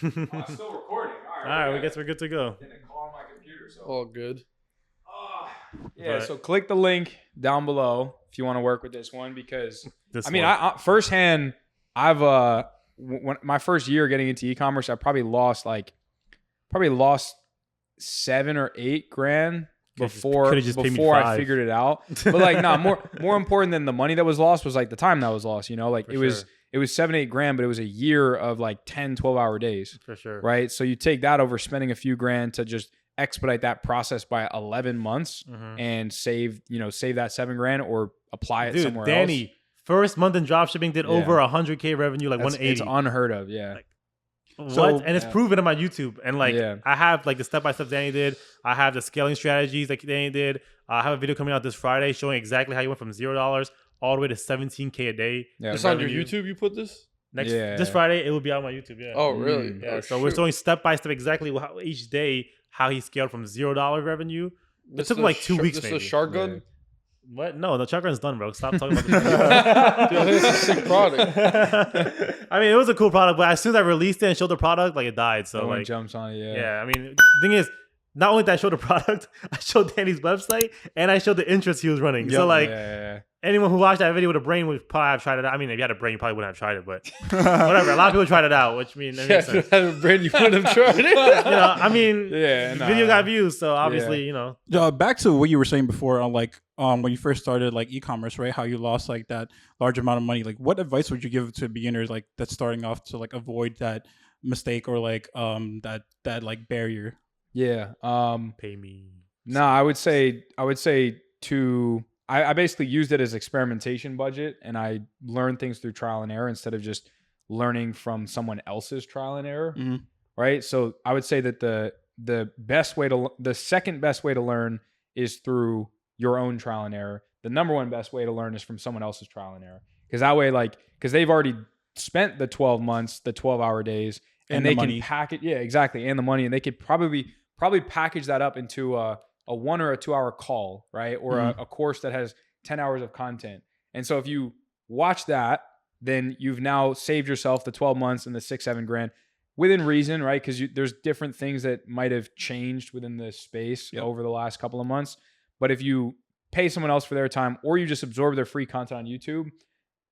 crazy. I'm still recording. All right, I guess we're good to go. Getting a call on my computer. So. All good. So click the link down below if you want to work with this one because I firsthand, I've when my first year getting into e-commerce, I probably lost $7 or $8 before I figured it out. But like, more important than the money that was lost was like the time that was lost. You know, like it was $7-8 but it was a year of like 10-12 hour days. For sure. Right. So you take that over spending a few grand to just expedite that process by 11 months and save that $7,000 or apply it somewhere else. Danny, first month in dropshipping did over 100K revenue, like 180. It's unheard of. Yeah. Like, what? And it's proven on my YouTube. And like, I have like the step-by-step Danny did. I have the scaling strategies like Danny did. I have a video coming out this Friday showing exactly how you went from $0 all the way to 17K a day. Yeah. It's on your YouTube. You put this this Friday. It will be on my YouTube. Yeah. Oh, really? Yeah. So we're showing step-by-step exactly how each day how he scaled from $0 revenue. It took him like 2 weeks. This is a shark gun. Yeah. What? No, the shark gun's done, bro. Stop talking about the shark gun. Dude, it's a sick product. I mean, it was a cool product, but as soon as I released it and showed the product, like it died. So no one like jumps on it. Yeah. I mean, the thing is, not only did I show the product, I showed Danny's website and I showed the interest he was running. Yep. So like anyone who watched that video with a brain would probably have tried it out. I mean, if you had a brain, you probably wouldn't have tried it, but whatever. A lot of people tried it out, which means if you had a brain, you wouldn't have tried it. I mean, video got views, so obviously, Back to what you were saying before, on like when you first started like e-commerce, right? How you lost like that large amount of money. Like, what advice would you give to beginners like that's starting off to like avoid that mistake or like that like barrier? Pay me. No, I would say I basically used it as experimentation budget, and I learned things through trial and error instead of just learning from someone else's trial and error. Mm-hmm. Right. So I would say that the second best way to learn is through your own trial and error. The number one best way to learn is from someone else's trial and error. Because that way, because they've already spent the 12 months, the 12-hour days, and they can pack it. Yeah, exactly. And the money. And they could probably package that up into a 1 or a 2 hour call, right? Or a course that has 10 hours of content. And so if you watch that, then you've now saved yourself the 12 months and the $6-7 grand within reason, right? Because there's different things that might have changed within the space over the last couple of months. But if you pay someone else for their time, or you just absorb their free content on YouTube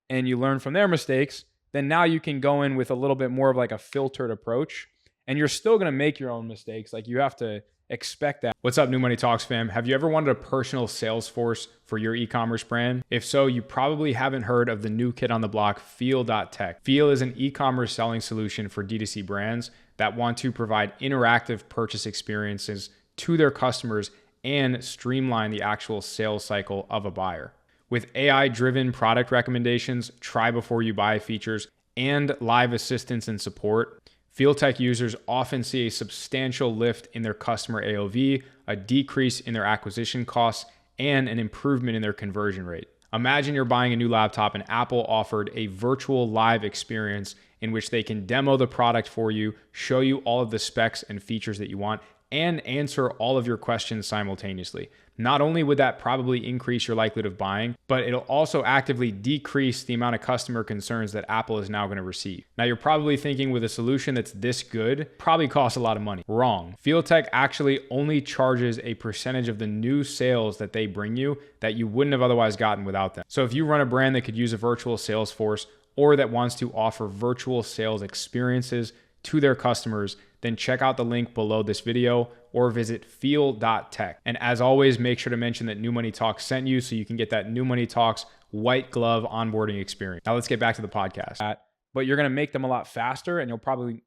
and you learn from their mistakes, then now you can go in with a little bit more of like a filtered approach, and you're still going to make your own mistakes. Like, you have to expect that. What's up, New Money Talks fam? Have you ever wanted a personal sales force for your e-commerce brand? If so, you probably haven't heard of the new kid on the block, Feel.tech. Feel is an e-commerce selling solution for D2C brands that want to provide interactive purchase experiences to their customers and streamline the actual sales cycle of a buyer. With AI-driven product recommendations, try before you buy features, and live assistance and support, FeelTech users often see a substantial lift in their customer AOV, a decrease in their acquisition costs, and an improvement in their conversion rate. Imagine you're buying a new laptop and Apple offered a virtual live experience in which they can demo the product for you, show you all of the specs and features that you want, and answer all of your questions simultaneously. Not only would that probably increase your likelihood of buying, but it'll also actively decrease the amount of customer concerns that Apple is now going to receive. Now, you're probably thinking, with a solution that's this good, probably costs a lot of money. Wrong. FeelTech actually only charges a percentage of the new sales that they bring you that you wouldn't have otherwise gotten without them. So if you run a brand that could use a virtual sales force, or that wants to offer virtual sales experiences to their customers, then check out the link below this video or visit feel.tech. And as always, make sure to mention that New Money Talks sent you so you can get that New Money Talks white glove onboarding experience. Now let's get back to the podcast. But you're going to make them a lot faster, and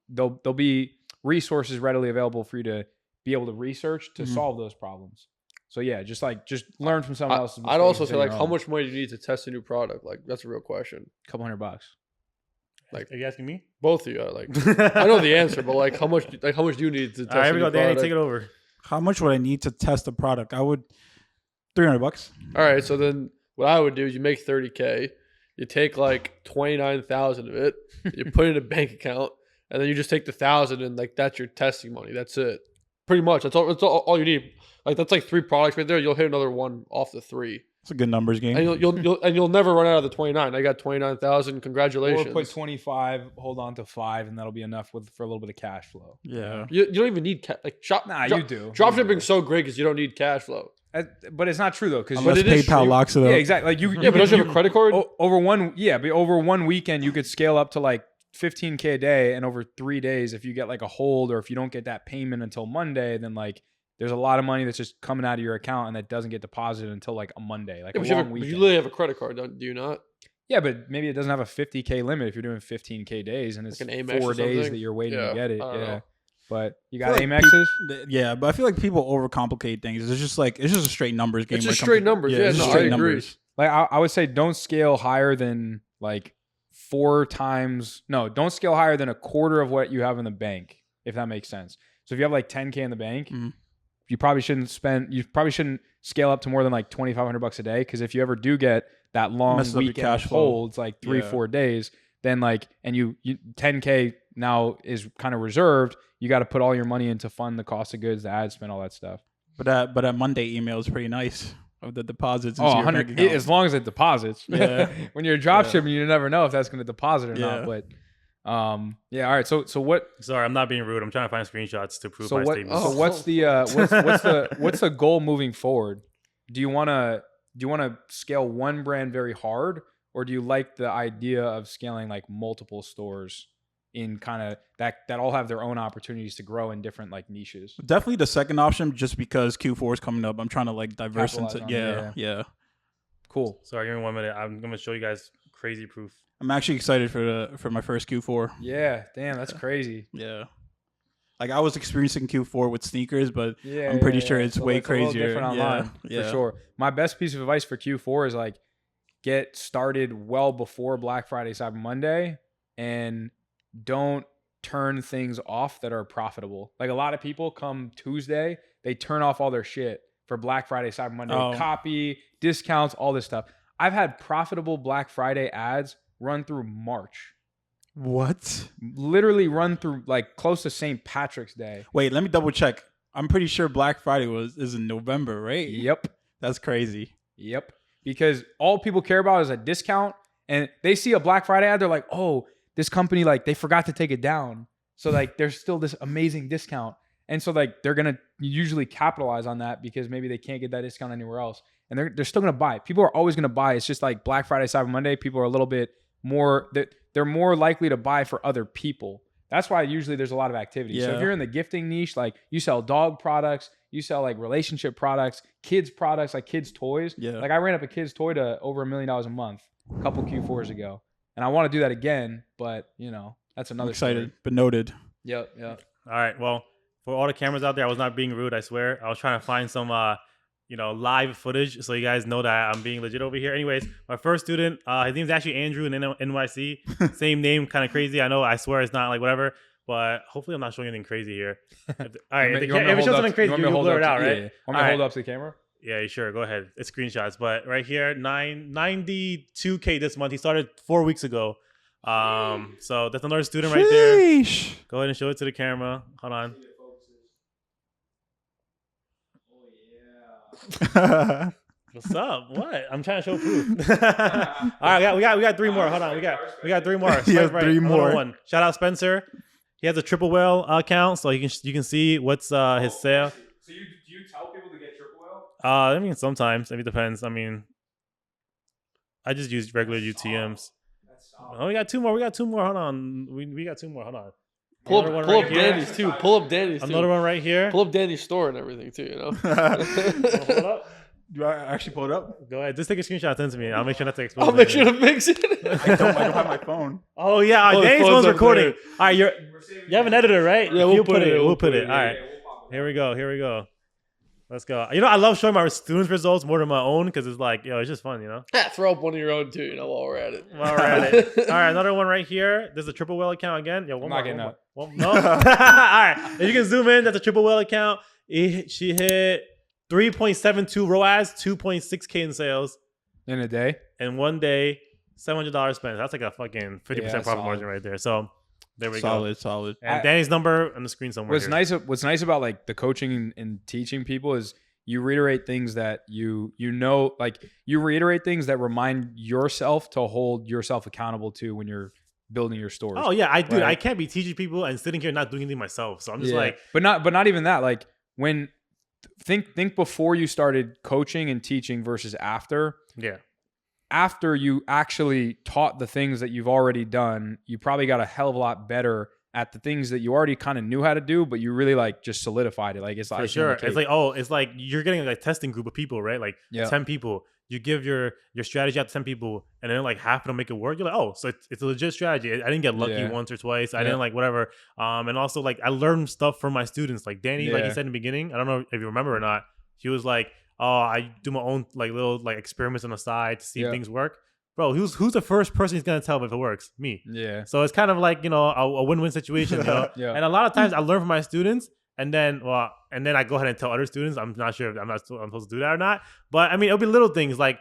there'll be resources readily available for you to be able to research to solve those problems. So yeah, just learn from someone else. I'd also say, how much money do you need to test a new product? Like, that's a real question. A couple $100. Like, are you asking me? Both of you. I know the answer, but how much do you need to test? All right, here we go, Danny. Take it over. How much would I need to test a product? I would $300. All right, so then what I would do is you make $30K, you take like 29,000 of it, you put it in a bank account, and then you just take the 1,000 and that's your testing money. That's it. Pretty much. That's all you need. That's like 3 products right there. You'll hit another one off the 3. It's a good numbers game. And you'll never run out of the 29. I got 29,000. Congratulations. Or put 25, hold on to 5, and that'll be enough for a little bit of cash flow. Yeah. You don't even need you do. Dropshipping's so great because you don't need cash flow. But it's not true though, because PayPal locks it up. Yeah, exactly. But don't you have a credit card? Over one weekend you could scale up to like $15K a day, and over 3 days, if you get like a hold, or if you don't get that payment until Monday, then there's a lot of money that's just coming out of your account and that doesn't get deposited until like a Monday, like a long weekend. You literally have a credit card, do you not? Yeah, but maybe it doesn't have a 50K limit if you're doing 15K days, and it's like 4 days that you're waiting to get it. Yeah. But you got Amexes? Yeah, but I feel like people overcomplicate things. It's just a straight numbers game. It's just straight numbers. Yeah, no, I agree. Numbers. Like I would say, don't scale higher than like 4 times. No, don't scale higher than a quarter of what you have in the bank, if that makes sense. So if you have like 10K in the bank, you probably shouldn't scale up to more than like $2,500 a day, because if you ever do get that long weekend holds, like 3-4 days, then and you 10K now is kind of reserved. You got to put all your money in to fund the cost of goods, the ad spend, all that stuff. But that Monday email is pretty nice of the deposits. As long as it deposits. Yeah. When you're dropshipping, you never know if that's going to deposit or not. But Yeah. All right. So what? Sorry, I'm not being rude. I'm trying to find screenshots to prove So my what? statement. So what's the goal moving forward? Do you want to scale one brand very hard, or do you like the idea of scaling like multiple stores in kind of that all have their own opportunities to grow in different like niches? Definitely the second option, just because Q4 is coming up. I'm trying to like diverse into yeah. Cool. Sorry, give me 1 minute. I'm gonna show you guys crazy proof. I'm actually excited for my first Q4. Yeah, damn, that's crazy. Yeah. Like I was experiencing Q4 with sneakers, but Yeah, I'm pretty sure it's way a little crazier. different online, for sure. My best piece of advice for Q4 is like get started well before Black Friday, Cyber Monday, and don't turn things off that are profitable. Like a lot of people come Tuesday, they turn off all their shit for Black Friday, Cyber Monday, copy, discounts, all this stuff. I've had profitable Black Friday ads run through March. What? Literally run through like close to St. Patrick's Day. Wait, let me double check. I'm pretty sure Black Friday is in November, right? Yep. That's crazy. Yep. Because all people care about is a discount, and they see a Black Friday ad, they're like, oh, this company, like they forgot to take it down. So like there's still this amazing discount. And so like they're going to usually capitalize on that because maybe they can't get that discount anywhere else. And they're still going to buy. People are always going to buy. It's just like Black Friday, Cyber Monday, people are a little bit more, they're more likely to buy for other people. That's why usually there's a lot of activity. Yeah. So if you're in the gifting niche, like you sell dog products, you sell like relationship products, kids products, like kids toys. Yeah. Like I ran up a kid's toy to over $1 million a month a couple Q4s ago. And I want to do that again, but you know, that's another excited, story. but noted. Yep. All right. Well, for all the cameras out there, I was not being rude. I swear. I was trying to find some, live footage so you guys know that I'm being legit over here. Anyways, my first student, his name's actually Andrew in NYC. Same name, kind of crazy. I know. I swear it's not like whatever, but hopefully I'm not showing anything crazy here. All right. If it shows something crazy, you'll blur it out, right? Yeah. Want me to hold up to the camera? Yeah, sure. Go ahead. It's screenshots, but right here, 92K this month. He started 4 weeks ago. So that's another student right there. Go ahead and show it to the camera. Hold on. What's up? What? I'm trying to show proof. All right, we got 3 more. Hold on, we got 3 more. He has 3 more. One. Shout out Spencer. He has a Triple Whale account, so you can see what's his sale. So do you tell people to get Triple Whale? I mean sometimes. I mean, it depends. I mean, I just use regular UTMs. Oh, we got 2 more. Hold on. We got 2 more. Hold on. Pull up Danny's too. Pull up Danny's too. Another one right here. Pull up Danny's store and everything too, you know? Hold up. Do I actually pull it up? Go ahead. Just take a screenshot, send it to me. I'll make sure not to expose I'll make sure to mix it. I don't have my phone. Oh yeah, Danny's phone's recording. All right, you have an editor, right? Yeah, we'll put it. We'll put it. All right. Here we go. Let's go. You know, I love showing my students' results more than my own because it's like, it's just fun, you know? Throw up one of your own too, you know, while we're at it. All right, another one right here. There's a Triple Whale account again. Yo, one more. No. All right. If you can zoom in, that's a Triple Whale account. She hit 3.72 ROAS, 2.6K in sales. In a day? In one day, $700 spent. That's like a fucking 50% profit margin right there. So there we go. Solid. And Danny's number on the screen somewhere. What's nice about like the coaching and teaching people is you reiterate things that you know, like you reiterate things that remind yourself to hold yourself accountable to when you're building your stores. Oh yeah, I can't be teaching people and sitting here not doing anything myself. So I'm just but not even that. Like when think before you started coaching and teaching versus after. Yeah. After you actually taught the things that you've already done, you probably got a hell of a lot better at the things that you already kind of knew how to do, but you really like just solidified it. Like it's like for sure. It's like you're getting like a testing group of people, right? Like 10 people. You give your strategy out to 10 people, and then like half of them make it work. You're like, so it's a legit strategy. I didn't get lucky once or twice. I didn't like whatever. And also like I learned stuff from my students. Like Danny, like he said in the beginning, I don't know if you remember or not. He was like, I do my own like little like experiments on the side to see if things work. Bro, who's the first person he's gonna tell if it works? Me. Yeah. So it's kind of like a win-win situation, you know. And a lot of times I learn from my students, and then I go ahead and tell other students. I'm not sure if I'm supposed to do that or not. But I mean, it'll be little things like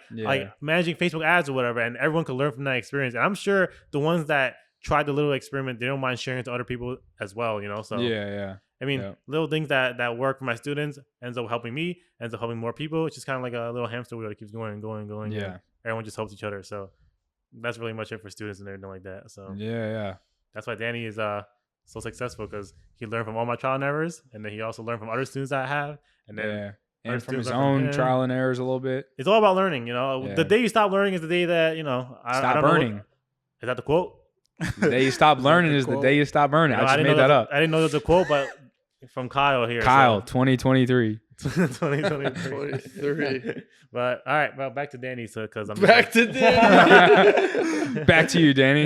managing Facebook ads or whatever, and everyone can learn from that experience. And I'm sure the ones that tried the little experiment, they don't mind sharing it to other people as well, you know. So I mean, little things that work for my students ends up helping me, ends up helping more people. It's just kind of like a little hamster wheel that keeps going and going and going. Yeah. Everyone just helps each other. So that's really much it for students and everything like that. So that's why Danny is so successful, because he learned from all my trial and errors, and then he also learned from other students that I have, and then and from his own trial and errors a little bit. It's all about learning, you know. The day you stop learning is the day that, you know, stop burning. Is that the quote? The day you stop learning is the day you stop burning. I just made that up. I didn't know there was a quote, but from Kyle here. Kyle, 2023. 2023. But all right, well, back to Danny, because I'm back to Danny. Back to you, Danny.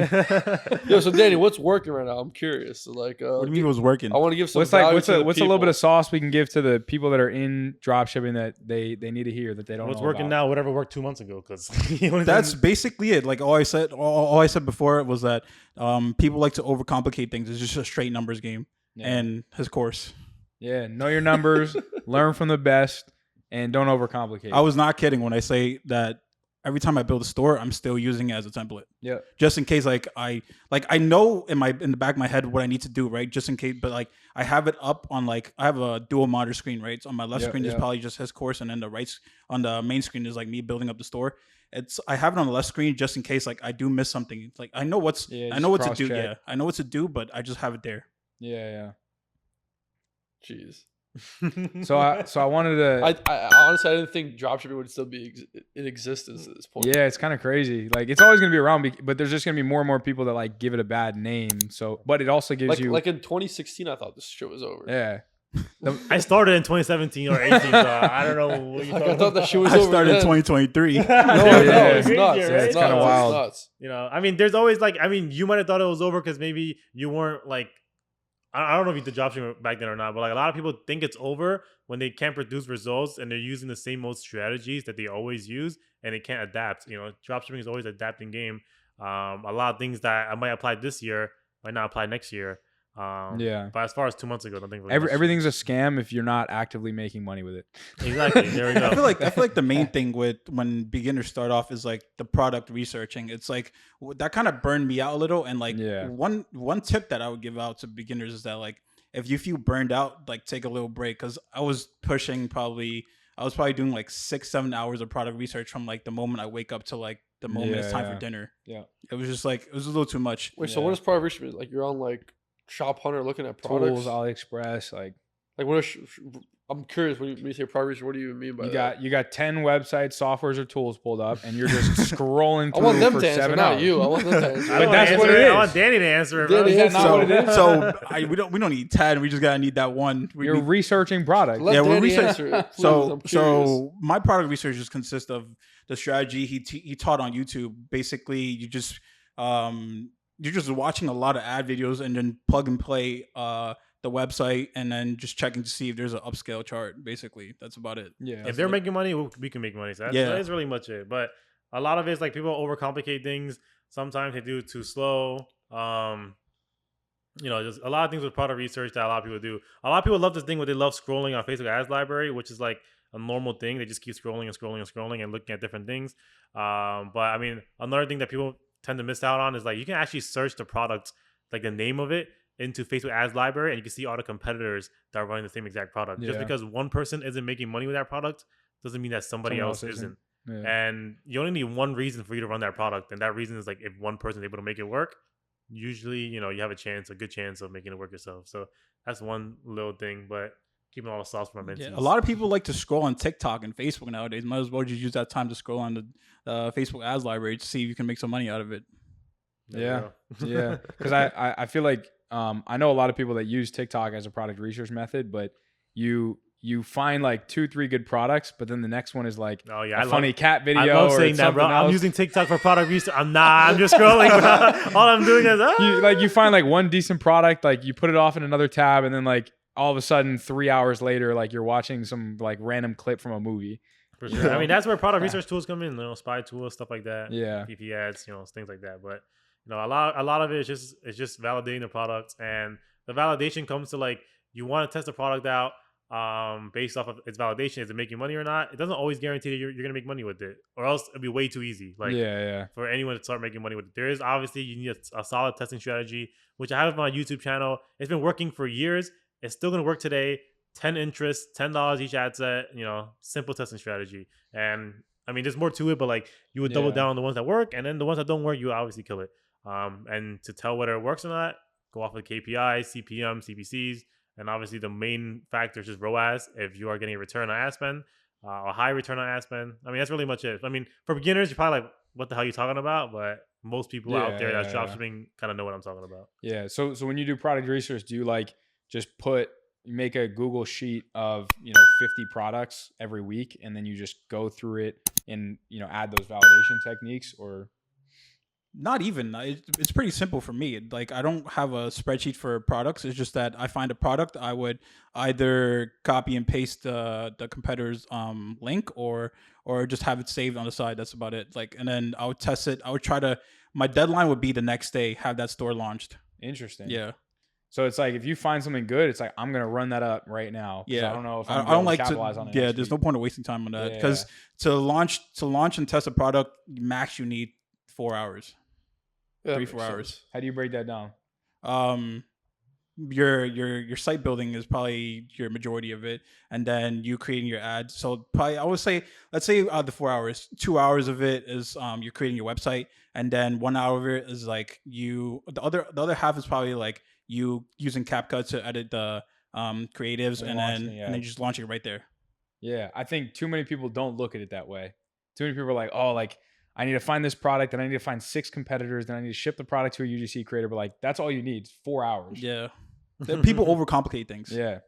Yo, so Danny, what's working right now? I'm curious. So like, what do you mean what's working? I want to give some. What's a little bit of sauce we can give to the people that are in dropshipping that they need to hear that they don't. What's know working about. now? Whatever worked 2 months ago, because that's basically it. Like all I said before was that people like to overcomplicate things. It's just a straight numbers game, and his course. Yeah, know your numbers, learn from the best, and don't overcomplicate. I was not kidding when I say that every time I build a store, I'm still using it as a template. Yeah. Just in case, I know in the back of my head what I need to do, right? Just in case, but like I have it up on I have a dual monitor screen, right? So on my left screen is probably just his course, and then on the main screen is like me building up the store. I have it on the left screen just in case I do miss something. It's like I know what to do. Yeah, I know what to do, but I just have it there. Yeah. Jeez. So I wanted to. I honestly, I didn't think dropshipping would still be in existence at this point. Yeah, it's kind of crazy. Like it's always gonna be around, but there's just gonna be more and more people that like give it a bad name. So, but it also gives you like in 2016, I thought this shit was over. Yeah. I started in 2017 or 18, so I don't know what you I thought that shit was over. I started in 2023. No, it's nuts. Yeah, it's kind of wild. Nuts. You know, I mean, there's always you might have thought it was over because maybe you weren't like. I don't know if you did dropshipping back then or not, but like a lot of people think it's over when they can't produce results and they're using the same old strategies that they always use and they can't adapt. You know, dropshipping is always an adapting game. A lot of things that I might apply this year might not apply next year. But as far as 2 months ago, nothing. Really everything's a scam if you're not actively making money with it. Exactly. There we go. I feel like the main thing with when beginners start off is like the product researching. It's like that kind of burned me out a little. And like one tip that I would give out to beginners is that like if you feel burned out, like take a little break, because I was probably doing like 6-7 hours of product research from like the moment I wake up to like the moment it's time for dinner. Yeah, it was just like it was a little too much. Wait, so what is product research? Like you're on like Shop Hunter looking at products, tools, AliExpress, like what is I'm curious when you say product research, what do you mean by that? You got 10 websites, softwares, or tools pulled up, and you're just scrolling through I want them for to answer, 7 not hours. you. I want them to answer. But that's what it is. I want Danny to answer it. Danny, is that not what it is? So we don't need 10. We just gotta need that one. You're researching product. Let Danny answer it, please. So my product research just consists of the strategy he taught on YouTube. Basically, you're just watching a lot of ad videos and then plug and play the website and then just checking to see if there's an upscale chart. Basically, that's about it. Yeah. If they're making money, we can make money. So that is really much it. But a lot of it is like people overcomplicate things. Sometimes they do it too slow. Just a lot of things with product research that a lot of people do. A lot of people love this thing where they love scrolling on Facebook ads library, which is like a normal thing. They just keep scrolling and scrolling and scrolling and looking at different things. But I mean, another thing that people tend to miss out on is like you can actually search the product, like the name of it, into Facebook ads library, and you can see all the competitors that are running the same exact product. Just because one person isn't making money with that product doesn't mean that somebody else isn't. Yeah. And you only need one reason for you to run that product, and that reason is like if one person is able to make it work, usually you have a good chance of making it work yourself. So that's one little thing, but keeping all the sauce for my mentees. A lot of people like to scroll on TikTok and Facebook nowadays. Might as well just use that time to scroll on the Facebook ads library to see if you can make some money out of it. Yeah. Because I feel like I know a lot of people that use TikTok as a product research method, but you find like 2-3 good products, but then the next one is like a funny cat video. I love saying that, bro. I'm using TikTok for product research. I'm just scrolling. All I'm doing is you find like one decent product, like you put it off in another tab, and then like all of a sudden 3 hours later, like you're watching some like random clip from a movie. For sure. I mean, that's where product research tools come in, spy tools, stuff like that. Yeah. PP ads, things like that. But a lot of it is just validating the product, and the validation comes to like you want to test the product out based off of its validation. Is it making money or not? It doesn't always guarantee that you're gonna make money with it, or else it'd be way too easy. Like for anyone to start making money with it. There is obviously you need a solid testing strategy, which I have on my YouTube channel. It's been working for years. It's still gonna work today. 10 interests, $10 each ad set. Simple testing strategy. And I mean, there's more to it, but like you would double down on the ones that work, and then the ones that don't work, you would obviously kill it. And to tell whether it works or not, go off of KPIs, CPM, CPCs, and obviously the main factor is just ROAS. If you are getting a return on ad spend, a high return on ad spend, I mean, that's really much it. I mean, for beginners, you're probably like, what the hell are you talking about? But most people out there that's dropshipping kind of know what I'm talking about. Yeah. So when you do product research, do you like just make a Google sheet of 50 products every week, and then you just go through it and add those validation techniques? Or not even. It's pretty simple for me. Like, I don't have a spreadsheet for products. It's just that I find a product, I would either copy and paste the competitor's link or just have it saved on the side. That's about it. Like, and then I would test it. I would my deadline would be the next day, have that store launched. Interesting. Yeah. So it's like, if you find something good, it's like, I'm going to run that up right now. Yeah. I don't know if I don't like capitalize on it. Yeah. There's no point of wasting time on that, because to launch and test a product, max you need 4 hours. 3-4 hours. How do you break that down? Your site building is probably your majority of it, and then you creating your ads. So probably, I would say, let's say the 4 hours, 2 hours of it is you're creating your website, and then 1 hour of it is like the other half is probably like you using CapCut to edit the creatives, and then just launching it right there. Yeah, I think too many people don't look at it that way. Too many people are like, oh, like, I need to find this product, and I need to find 6 competitors, then I need to ship the product to a UGC creator. But like, that's all you need. It's 4 hours. Yeah. People overcomplicate things. Yeah.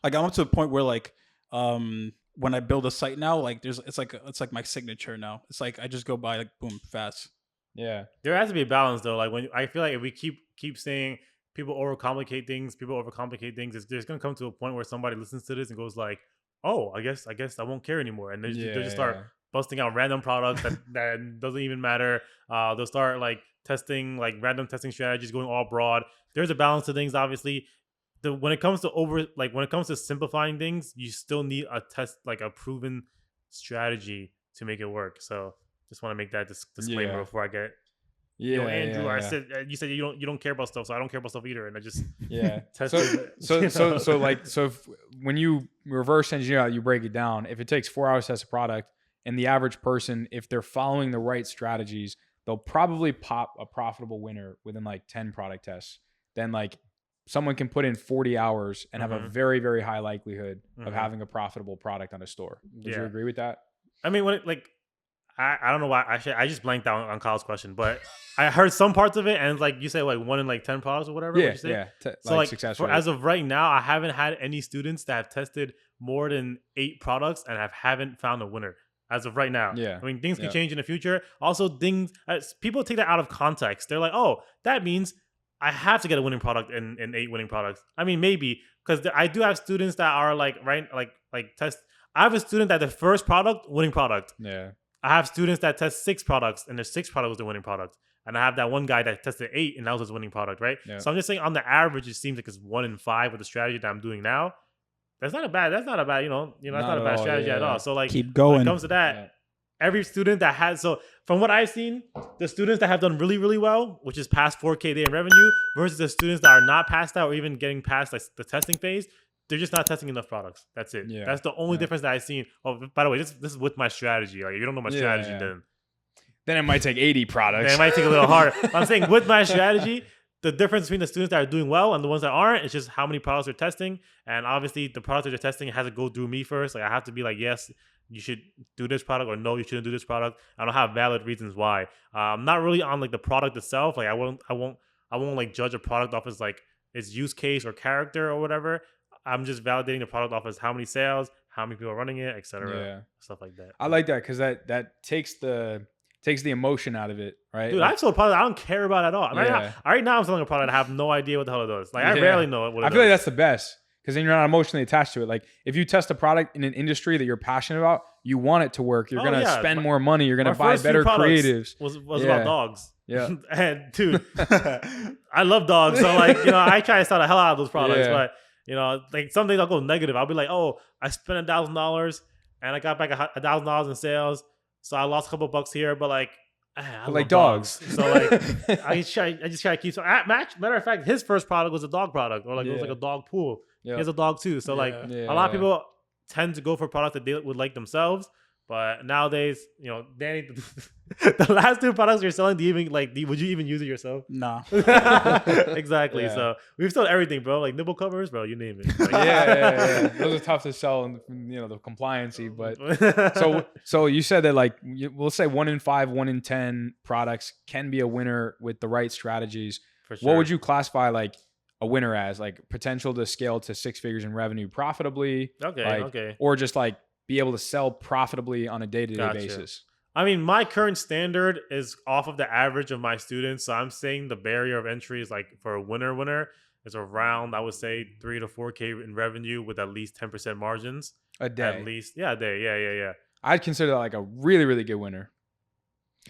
Like, I'm up to the point where like, when I build a site now, like it's like my signature now. It's like, I just go by like, boom, fast. Yeah. There has to be a balance though. Like, when I feel like if we keep saying people overcomplicate things, there's going to come to a point where somebody listens to this and goes like, oh, I guess I won't care anymore. And they just start busting out random products that doesn't even matter. They'll start like testing, like random testing strategies, going all broad. There's a balance to things, obviously. When it comes to simplifying things, you still need a proven strategy to make it work. So just want to make that disclaimer before I get. Andrew, I said you said you don't care about stuff, so I don't care about stuff either, and I just tested it. So when you reverse engineer out, you break it down. If it takes 4 hours to test a product, and the average person, if they're following the right strategies, they'll probably pop a profitable winner within like 10 product tests. Then like someone can put in 40 hours and have a very, very high likelihood of having a profitable product on a store. Would you agree with that? I mean, I don't know why I just blanked out on Kyle's question, but I heard some parts of it, and like you said, like 1 in like 10 products or whatever. Yeah. So like success rate. As of right now, I haven't had any students that have tested more than 8 products and haven't found a winner. As of right now. Yeah. I mean, things can change in the future. Also, people take that out of context. They're like, oh, that means I have to get a winning product in 8 winning products. I mean, maybe, because I do have students that are like, right, like test. I have a student that the first product, winning product. Yeah. I have students that test 6 products, and the 6 product was the winning product. And I have that one guy that tested 8, and that was his winning product, right? Yeah. So I'm just saying, on the average, it seems like it's 1 in 5 with the strategy that I'm doing now. That's not a bad, that's not a bad strategy at all. So like, keep going. When it comes to that, every student that has, so from what I've seen, the students that have done really, really well, which is past 4K a day in revenue, versus the students that are not past that or even getting past like the testing phase, they're just not testing enough products. That's it. Yeah. That's the only difference that I've seen. Oh, by the way, this is with my strategy. Like, if you don't know my strategy, then it might take 80 products. Then it might take a little harder. I'm saying with my strategy, the difference between the students that are doing well and the ones that aren't, it's just how many products they're testing. And obviously, the product that they're testing has to go through me first. Like, I have to be like, yes, you should do this product, or no, you shouldn't do this product. I don't have valid reasons why. I'm not really on like the product itself. Like, I won't like judge a product off as like its use case or character or whatever. I'm just validating the product off as how many sales, how many people are running it, etc. Stuff like that. I like that, because that takes the emotion out of it, right? Dude, I sold a product I don't care about at all. Right now I'm selling a product I have no idea what the hell it does. Like, I rarely know what it does. I feel like that's the best, because then you're not emotionally attached to it. Like, if you test a product in an industry that you're passionate about, you want it to work. You're going to spend more money. You're going to buy better creatives. Was about dogs. Yeah. And dude, I love dogs. So like, I try to sell the hell out of those products, but like some days I'll go negative. I'll be like, oh, I spent $1,000 and I got back $1,000 in sales. So I lost a couple bucks here, but like, I like dogs. So like, I just try to keep. So matter of fact, his first product was a dog product, or like it was like a dog pool. He has a dog too. So like, a lot of people tend to go for products that they would like themselves. But nowadays, you know, Danny, the last 2 products you're selling, would you even use it yourself? Nah. Exactly. Yeah. So we've sold everything, bro. Like nipple covers, bro. You name it. Like, Yeah. Those are tough to sell, and the compliancy. But so you said that like we'll say 1 in 5, 1 in 10 products can be a winner with the right strategies. For sure. What would you classify like a winner as? Like potential to scale to 6 figures in revenue profitably? Okay. Or just like be able to sell profitably on a day-to-day Gotcha. basis? I mean, my current standard is off of the average of my students. So I'm saying the barrier of entry is like for a winner is around, I would say 3 to 4K in revenue with at least 10% margins. A day. At least. Yeah, a day. Yeah. I'd consider that like a really, really good winner.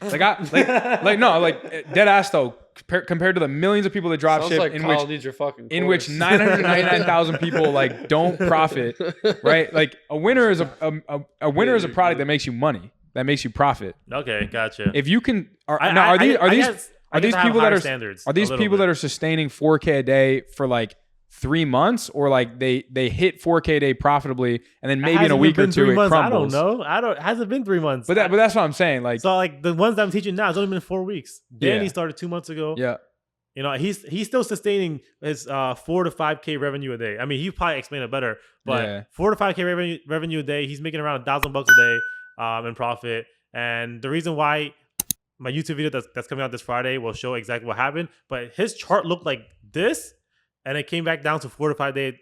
Like dead ass though, compared to the millions of people that drop ship like in Kyle which needs your fucking in which course. 999,000 people like don't profit, right? Like a winner is a winner is a product that makes you money, that makes you profit. Okay, gotcha. If you can, Are these people that are standards? Are these people that are sustaining 4K a day for like 3 months, or like they hit 4K a day profitably and then maybe in a week or two it crumbles? I don't know. It hasn't been 3 months. But that's what I'm saying. Like, so like the ones that I'm teaching now, it's only been 4 weeks. Danny started 2 months ago. Yeah. You know, he's still sustaining his 4 to 5K revenue a day. I mean, he probably explained it better, but 4 to 5K revenue a day, he's making around $1,000 a day in profit. And the reason why my YouTube video that's coming out this Friday will show exactly what happened, but his chart looked like this. And it came back down to 4 to 5 day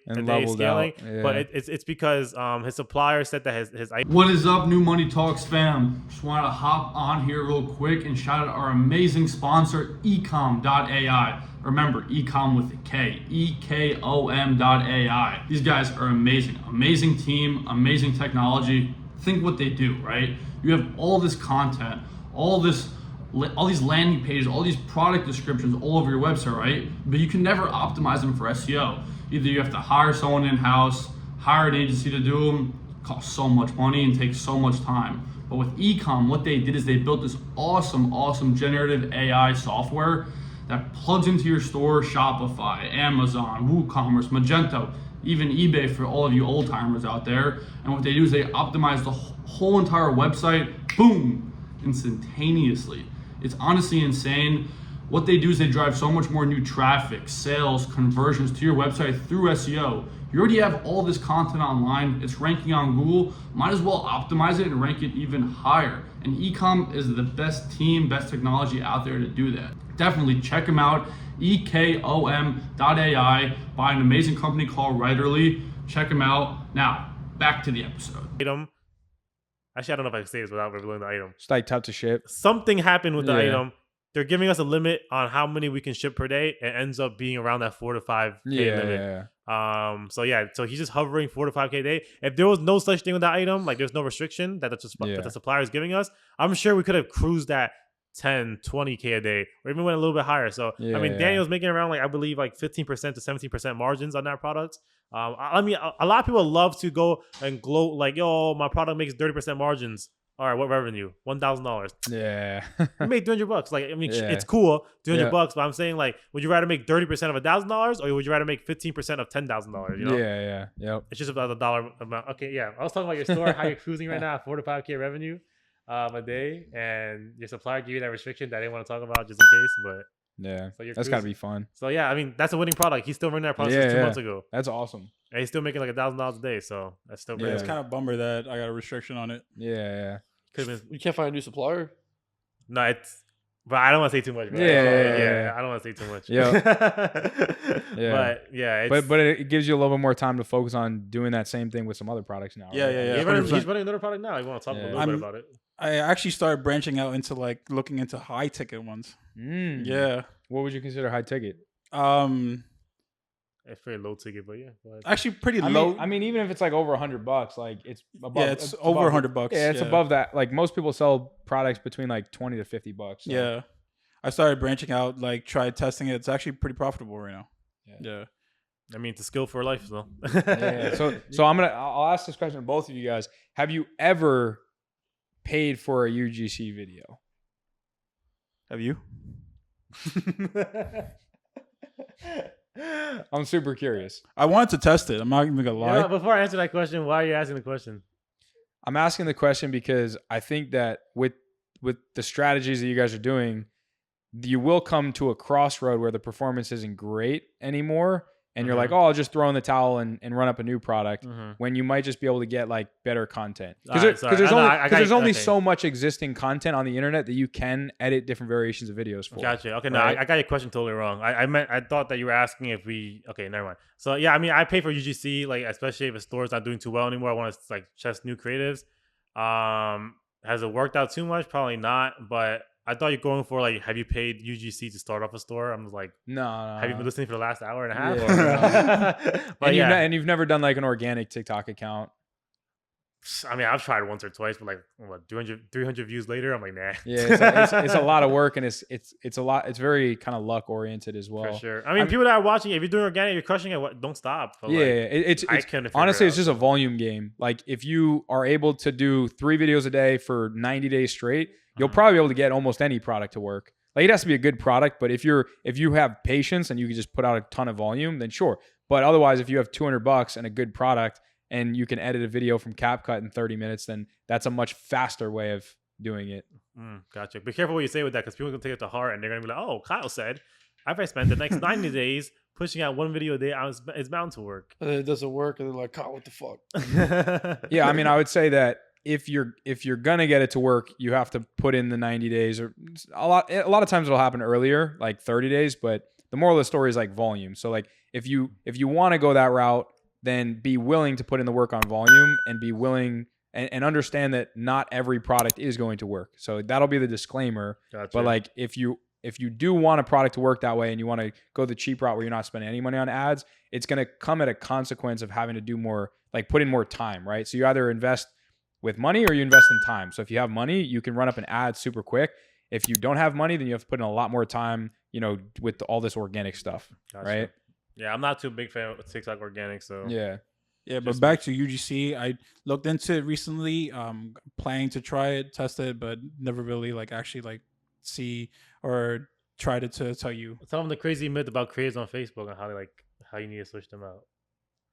scaling, but it's because his supplier said that his. What is up, New Money Talks fam? Just wanted to hop on here real quick and shout out our amazing sponsor, ecom.ai. Remember, ecom with a K, ekom.ai. These guys are amazing team, amazing technology. Think what they do, right? You have all this content, all these landing pages, all these product descriptions all over your website, right? But you can never optimize them for SEO. Either you have to hire someone in-house, hire an agency to do them, costs so much money and takes so much time. But with eCom, what they did is they built this awesome generative AI software that plugs into your store, Shopify, Amazon, WooCommerce, Magento, even eBay for all of you old timers out there. And what they do is they optimize the whole entire website, boom, instantaneously. It's honestly insane. What they do is they drive so much more new traffic, sales, conversions to your website through SEO. You already have all this content online. It's ranking on Google. Might as well optimize it and rank it even higher. And eCom is the best team, best technology out there to do that. Definitely check them out. ekom.ai by an amazing company called Writerly. Check them out. Now, back to the episode. Actually, I don't know if I can say this without revealing the item. It's like tough to ship. Something happened with the item. They're giving us a limit on how many we can ship per day. It ends up being around that 4 to 5K limit. So he's just hovering 4 to 5K a day. If there was no such thing with that item, like there's no restriction that the supplier is giving us, I'm sure we could have cruised that 10, 20K a day, or even went a little bit higher. So Daniel's making around like, I believe like 15% to 17% margins on that product. I mean, a lot of people love to go and gloat like, yo, my product makes 30% margins. All right, what revenue? $1,000. Yeah. You made $300. Like, I mean, it's cool, $300. But I'm saying, like, would you rather make 30% of $1,000, or would you rather make 15% of $10,000? You know? Yep. It's just about the dollar amount. Okay, yeah. I was talking about your store, how you're cruising right now, 4 to 5K revenue a day, and your supplier gave you that restriction that I didn't want to talk about just in case, but. Yeah, so that's got to be fun. So yeah, I mean, that's a winning product. He's still running that product since 2 months ago. That's awesome. And he's still making like $1,000 a day. So that's still great. It's kind of a bummer that I got a restriction on it. Yeah. You can't find a new supplier? No, but I don't want to say too much. Bro. I don't want to say too much. But yeah, but it gives you a little bit more time to focus on doing that same thing with some other products now. Yeah. He's running another product now. You want to talk a little bit about it? I actually started branching out into like looking into high ticket ones. Yeah. What would you consider high ticket? It's very low ticket, but yeah. Actually pretty low. I mean, even if it's like over $100, like it's above. Yeah, it's over $100. Yeah, it's above that. Like most people sell products between like $20 to $50. So. Yeah. I started branching out, like tried testing it. It's actually pretty profitable right now. Yeah. I mean, it's a skill for life, so. So I'll ask this question to both of you guys. Have you ever paid for a UGC video? Have you? I'm super curious. I wanted to test it. I'm not even gonna lie. Before I answer that question, why are you asking the question? I'm asking the question because I think that with the strategies that you guys are doing, you will come to a crossroad where the performance isn't great anymore. And you're like, oh, I'll just throw in the towel and run up a new product when you might just be able to get like better content. Because there's only so much existing content on the internet that you can edit different variations of videos for. Gotcha. Okay, right? no, I got your question totally wrong. I thought that you were asking if we. Okay, never mind. So yeah, I mean, I pay for UGC, like especially if a store's not doing too well anymore. I want to like test new creatives. Has it worked out too much? Probably not. But I thought you're going for like, have you paid UGC to start off a store? I'm like, no. Have you been listening for the last hour and a half? Yeah. But and you've never done like an organic TikTok account. I mean, I've tried once or twice, but like what, 300 views later, I'm like, nah. Yeah, it's a lot of work, and it's a lot. It's very kind of luck oriented as well. For sure. I mean, people that are watching, if you're doing organic, you're crushing it. Don't stop. But it's honestly, it's just a volume game. Like if you are able to do 3 videos a day for 90 days straight, you'll probably be able to get almost any product to work. Like it has to be a good product, but if you have patience and you can just put out a ton of volume, then sure. But otherwise, if you have $200 and a good product, and you can edit a video from CapCut in 30 minutes, then that's a much faster way of doing it. Gotcha. Be careful what you say with that, because people are going to take it to heart, and they're going to be like, oh, Kyle said, if I spend the next 90 days pushing out 1 video a day, it's bound to work. And then it doesn't work, and they're like, Kyle, what the fuck? Yeah, I mean, I would say that if you're going to get it to work, you have to put in the 90 days. Or a lot of times it'll happen earlier, like 30 days, but the moral of the story is like volume. So like if you want to go that route, then be willing to put in the work on volume and be willing and understand that not every product is going to work. So that'll be the disclaimer. Gotcha. But like if you do want a product to work that way and you want to go the cheap route where you're not spending any money on ads, it's going to come at a consequence of having to do more, like put in more time, right? So you either invest with money or you invest in time. So if you have money, you can run up an ad super quick. If you don't have money, then you have to put in a lot more time, with all this organic stuff, Gotcha. right? Yeah, I'm not too big fan of TikTok organic, so yeah. But back to UGC, I looked into it recently, planning to try it, test it, but never really actually see or tried it to tell you. Tell them the crazy myth about creators on Facebook and how you need to switch them out.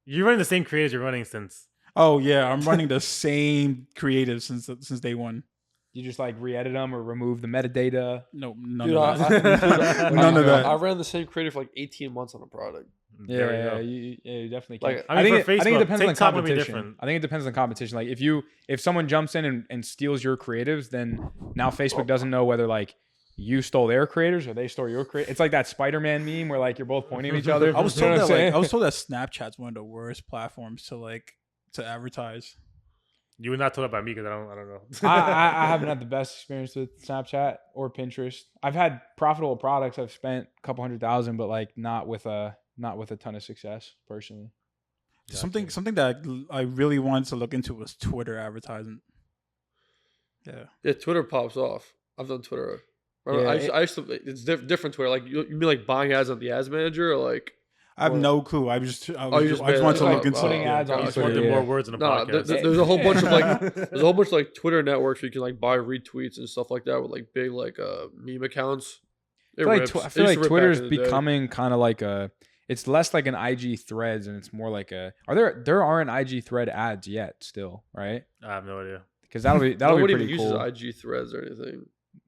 You're running the same creators you're running since. Oh yeah, I'm running the same creative since day one. You just re-edit them or remove the metadata? No, none of that. None of that. I ran the same creative for 18 months on a product. Yeah, you definitely can. I think it depends on competition. I think it depends on competition. Like if someone jumps in and steals your creatives, then now Facebook doesn't know whether you stole their creators or they stole your creators. It's like that Spider-Man meme where you're both pointing at each other. I was told that Snapchat's one of the worst platforms to advertise. You were not told that by me because I don't know. I haven't had the best experience with Snapchat or Pinterest. I've had profitable products. I've spent a couple $100,000, but not with a ton of success personally. Gotcha. Something that I really wanted to look into was Twitter advertising. Yeah, Twitter pops off. I've done Twitter. I used to. It's different Twitter. You mean buying ads on the ads manager or I have no clue. I just want to look into putting ads on Twitter. More words in a podcast. There's a whole bunch of Twitter networks where you can buy retweets and stuff like that with big meme accounts. I feel like Twitter's becoming kind of it's less like an IG Threads and it's more like there aren't IG Thread ads yet still, right? I have no idea. Because that'll be pretty cool. Nobody uses IG Threads or anything.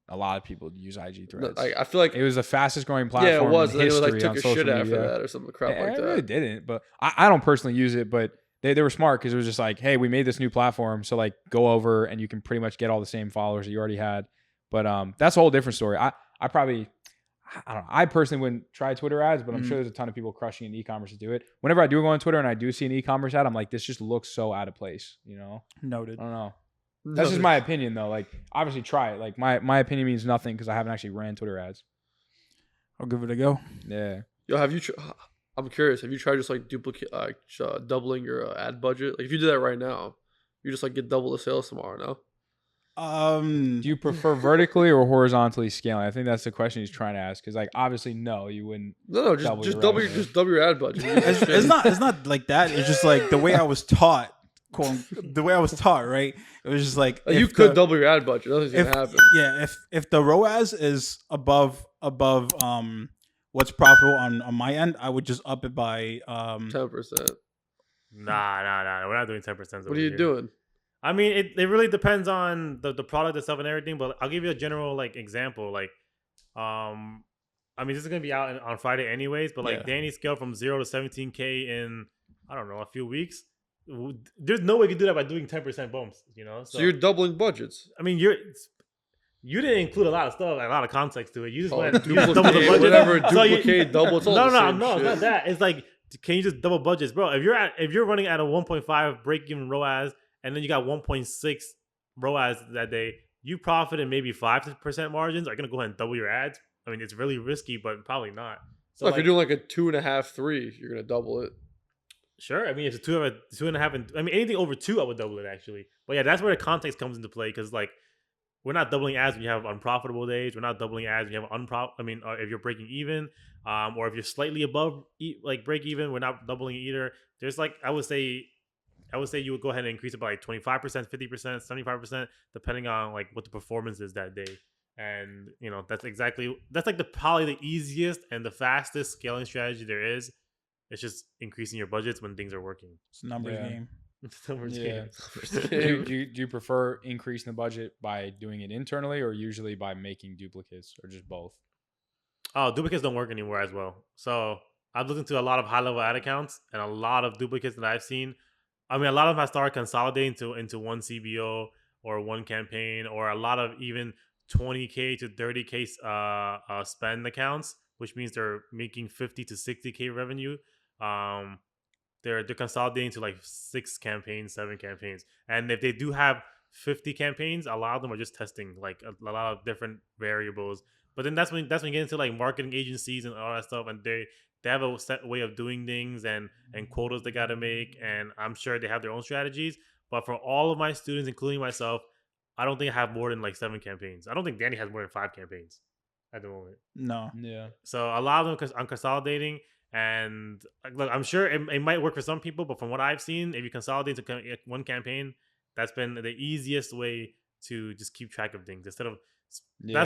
A lot of people use IG Threads. I feel like it was the fastest growing platform. Yeah, it was. In history took on a social shit media. after that or something crap like that. I really didn't, but I don't personally use it. But they were smart because it was just hey, we made this new platform, so go over and you can pretty much get all the same followers that you already had. But that's a whole different story. I don't know. I personally wouldn't try Twitter ads, but I'm sure there's a ton of people crushing in e-commerce to do it. Whenever I do go on Twitter and I do see an e-commerce ad, I'm like, this just looks so out of place. Noted. I don't know. That's just my opinion, though. Obviously, try it. My opinion means nothing because I haven't actually ran Twitter ads. I'll give it a go. Yeah. Yo, have you? I'm curious. Have you tried just duplicate, doubling your ad budget? If you do that right now, you just get double the sales tomorrow. No. Do you prefer vertically or horizontally scaling? I think that's the question he's trying to ask. Because obviously, no, you wouldn't. No, just double your ad budget. It's not like that. It's just the way I was taught. The way I was taught, right? It was just you could double your ad budget. Nothing's gonna happen. Yeah, if the ROAS is above what's profitable on my end, I would just up it by 10%. Nah. We're not doing 10%. What are you doing? I mean, it really depends on the product itself and everything. But I'll give you a general like example. Like, I mean, this is gonna be out on Friday anyways. But like, Danny scaled from 0 to 17K in, I don't know, a few weeks. There's no way you can do that by doing 10% bumps. You know, so you're doubling budgets. I mean, you didn't include a lot of stuff, like a lot of context to it. You just went duplicate, double the budget. Whatever, duplicate, double. It's all no, the same it's shit. not that. It's like, can you just double budgets, bro? If you're running at a 1.5 break even ROAS, and then you got 1.6 ROAS that day, you profited maybe 5% margins. Are you gonna go ahead and double your ads? I mean, it's really risky, but probably not. So if you're doing like a 2.5, 3, you're gonna double it. Sure. I mean, it's a 2.5, and I mean anything over 2, I would double it actually. But yeah, that's where the context comes into play because like, we're not doubling ads when you have unprofitable days. We're not doubling ads when you have if you're breaking even, or if you're slightly above like break even, we're not doubling it either. There's like I would say you would go ahead and increase it by like 25%, 50%, 75%, depending on like what the performance is that day. And you know that's like probably the easiest and the fastest scaling strategy there is. It's just increasing your budgets when things are working. It's a numbers game. Do you prefer increasing the budget by doing it internally or usually by making duplicates or just both? Oh, duplicates don't work anymore as well. So I've looked into a lot of high level ad accounts and a lot of duplicates that I've seen. I mean, a lot of them have started consolidating into one CBO or one campaign, or a lot of even 20K to 30K spend accounts, which means they're making 50 to 60K revenue. They're consolidating to like 6 campaigns, 7 campaigns. And if they do have 50 campaigns, a lot of them are just testing like a lot of different variables. But then that's when you get into like marketing agencies and all that stuff, and they have a set way of doing things and quotas they got to make, and I'm sure they have their own strategies. But for all of my students, including myself, I don't think I have more than like 7 campaigns. I don't think Danny has more than 5 campaigns at the moment. No. Yeah. So a lot of them I'm consolidating. And look, I'm sure it might work for some people, but from what I've seen, if you consolidate to one campaign, that's been the easiest way to just keep track of things. That's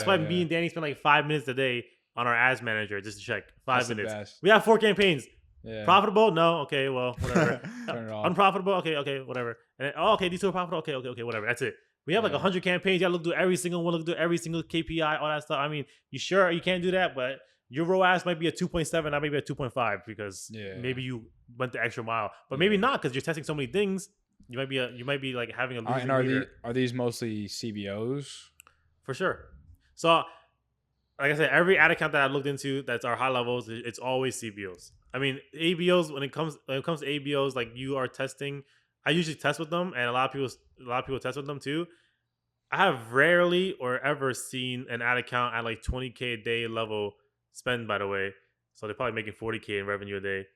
why me and Danny spend like 5 minutes a day on our ads manager just to check 5 minutes. We have 4 campaigns. Yeah. Profitable? No. Okay. Well, whatever. Turn it off. Unprofitable? Okay. Whatever. And then, okay, these 2 are profitable. Okay. Whatever. That's it. We have like 100 campaigns. You gotta look through every single one. Look through every single KPI. All that stuff. I mean, you can't do that, but your ROAS might be a 2.7, not maybe a 2.5 because maybe you went the extra mile, but maybe not because you're testing so many things. You might be like having a losing and are these mostly CBOs? For sure. So, like I said, every ad account that I've looked into that's our high levels, it's always CBOs. I mean, ABOs when it comes to ABOs, like you are testing. I usually test with them, and a lot of people test with them too. I have rarely or ever seen an ad account at like 20K a day level spend, by the way. So they're probably making 40K in revenue a day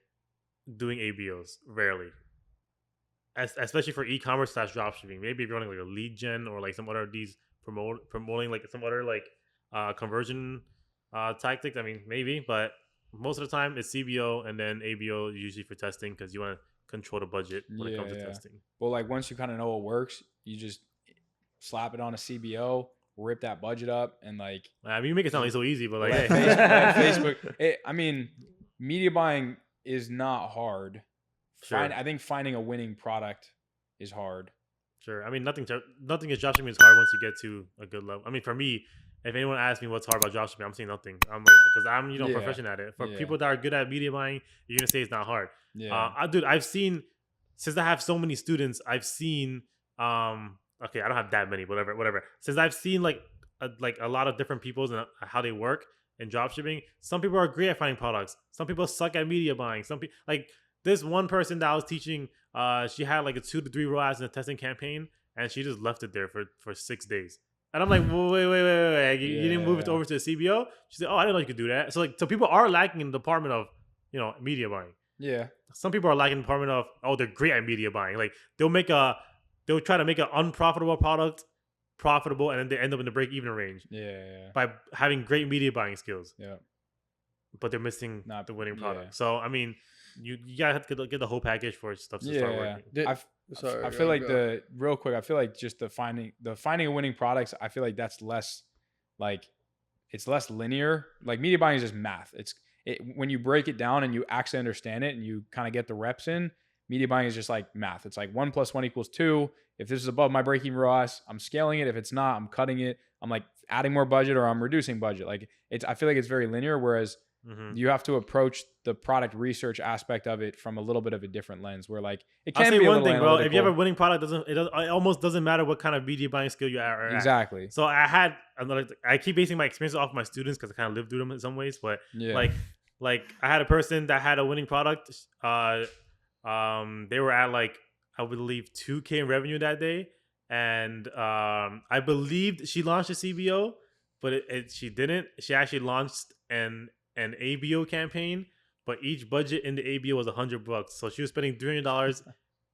doing ABOs. Rarely. Especially for e-commerce / dropshipping. Maybe if you're running like a lead gen or like some other of these promoting like some other like conversion tactics. I mean, maybe, but most of the time it's CBO and then ABO usually for testing because you want to control the budget when it comes to testing. Well, like once you kind of know what works, you just slap it on a CBO, rip that budget up, and like. I mean, you make it sound like so easy, but like, hey. Facebook. I mean, media buying is not hard. Sure. I think finding a winning product is hard. Sure. I mean, nothing is dropshipping is hard once you get to a good level. I mean, for me, if anyone asks me what's hard about dropshipping, I'm saying nothing. I'm like, because I'm proficient at it. For people that are good at media buying, you're gonna say it's not hard. Yeah. Dude, I've seen, since I have so many students, I've seen okay, I don't have that many, whatever. Since I've seen like a lot of different people's and how they work in dropshipping, some people are great at finding products. Some people suck at media buying. Some people like this one person that I was teaching, she had like a 2 to 3 ROAS in a testing campaign, and she just left it there for 6 days. And I'm like, wait, you didn't move it over to the CBO? She said, oh, I didn't know you could do that. So people are lacking in the department of, media buying. Yeah. Some people are lacking in the department of, oh, they're great at media buying. Like they'll try to make an unprofitable product profitable, and then they end up in the break-even range. Yeah. By having great media buying skills. Yeah. But they're missing the winning product. Yeah. So I mean, you gotta have to get the whole package for stuff to start working. I feel like I feel like just the finding a winning products, I feel like that's less like it's less linear. Like media buying is just math. When you break it down and you actually understand it and you kind of get the reps in, Media buying is just like math. It's like 1 + 1 = 2. If this is above my break-even ROAS, I'm scaling it. If it's not, I'm cutting it. I'm like adding more budget or I'm reducing budget. Like I feel like it's very linear, whereas you have to approach the product research aspect of it from a little bit of a different lens where like it can be one thing, bro. If you have a winning product, it almost doesn't matter what kind of media buying skill you are at. Exactly. So I keep basing my experience off my students because I kind of lived through them in some ways, but like I had a person that had a winning product. They were at like, I believe 2K in revenue that day. And I believed she launched a CBO, but she didn't. She actually launched an ABO campaign, but each budget in the ABO was $100. So she was spending $300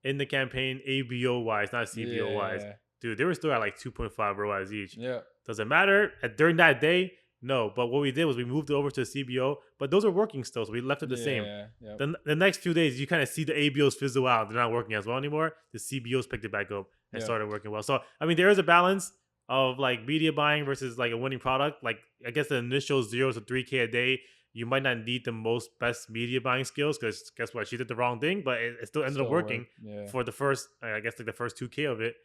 in the campaign ABO wise, not CBO wise. Dude, they were still at like 2.5 ROAS each. Yeah. Does it matter? During that day? No. But what we did was we moved it over to the CBO, but those are working still. So we left it the same. Yeah. Then the next few days, you kind of see the ABOs fizzle out. They're not working as well anymore. The CBOs picked it back up and started working well. So, I mean, there is a balance of like media buying versus like a winning product. Like, I guess the initial 0 to 3K a day, you might not need the best media buying skills because guess what? She did the wrong thing, but it still ended up working for the first, I guess, like the first 2K of it.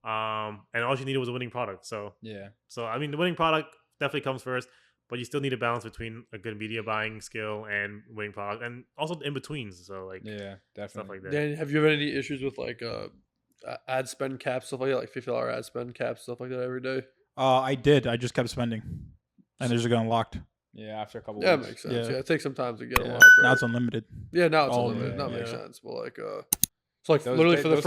And all she needed was a winning product. So, So, I mean, the winning product definitely comes first, but you still need a balance between a good media buying skill and winning product and also the in-betweens. So, like, definitely. Stuff like that. Dan, have you had any issues with like ad spend caps, stuff like that, like $50 ad spend caps, stuff like that every day? I did. I just kept spending. And they're just getting locked. Yeah, after a couple weeks. Makes sense. Yeah, it takes some time to get unlocked. Right? Now it's unlimited. Yeah, now it's unlimited. That makes sense. But like, so like literally for the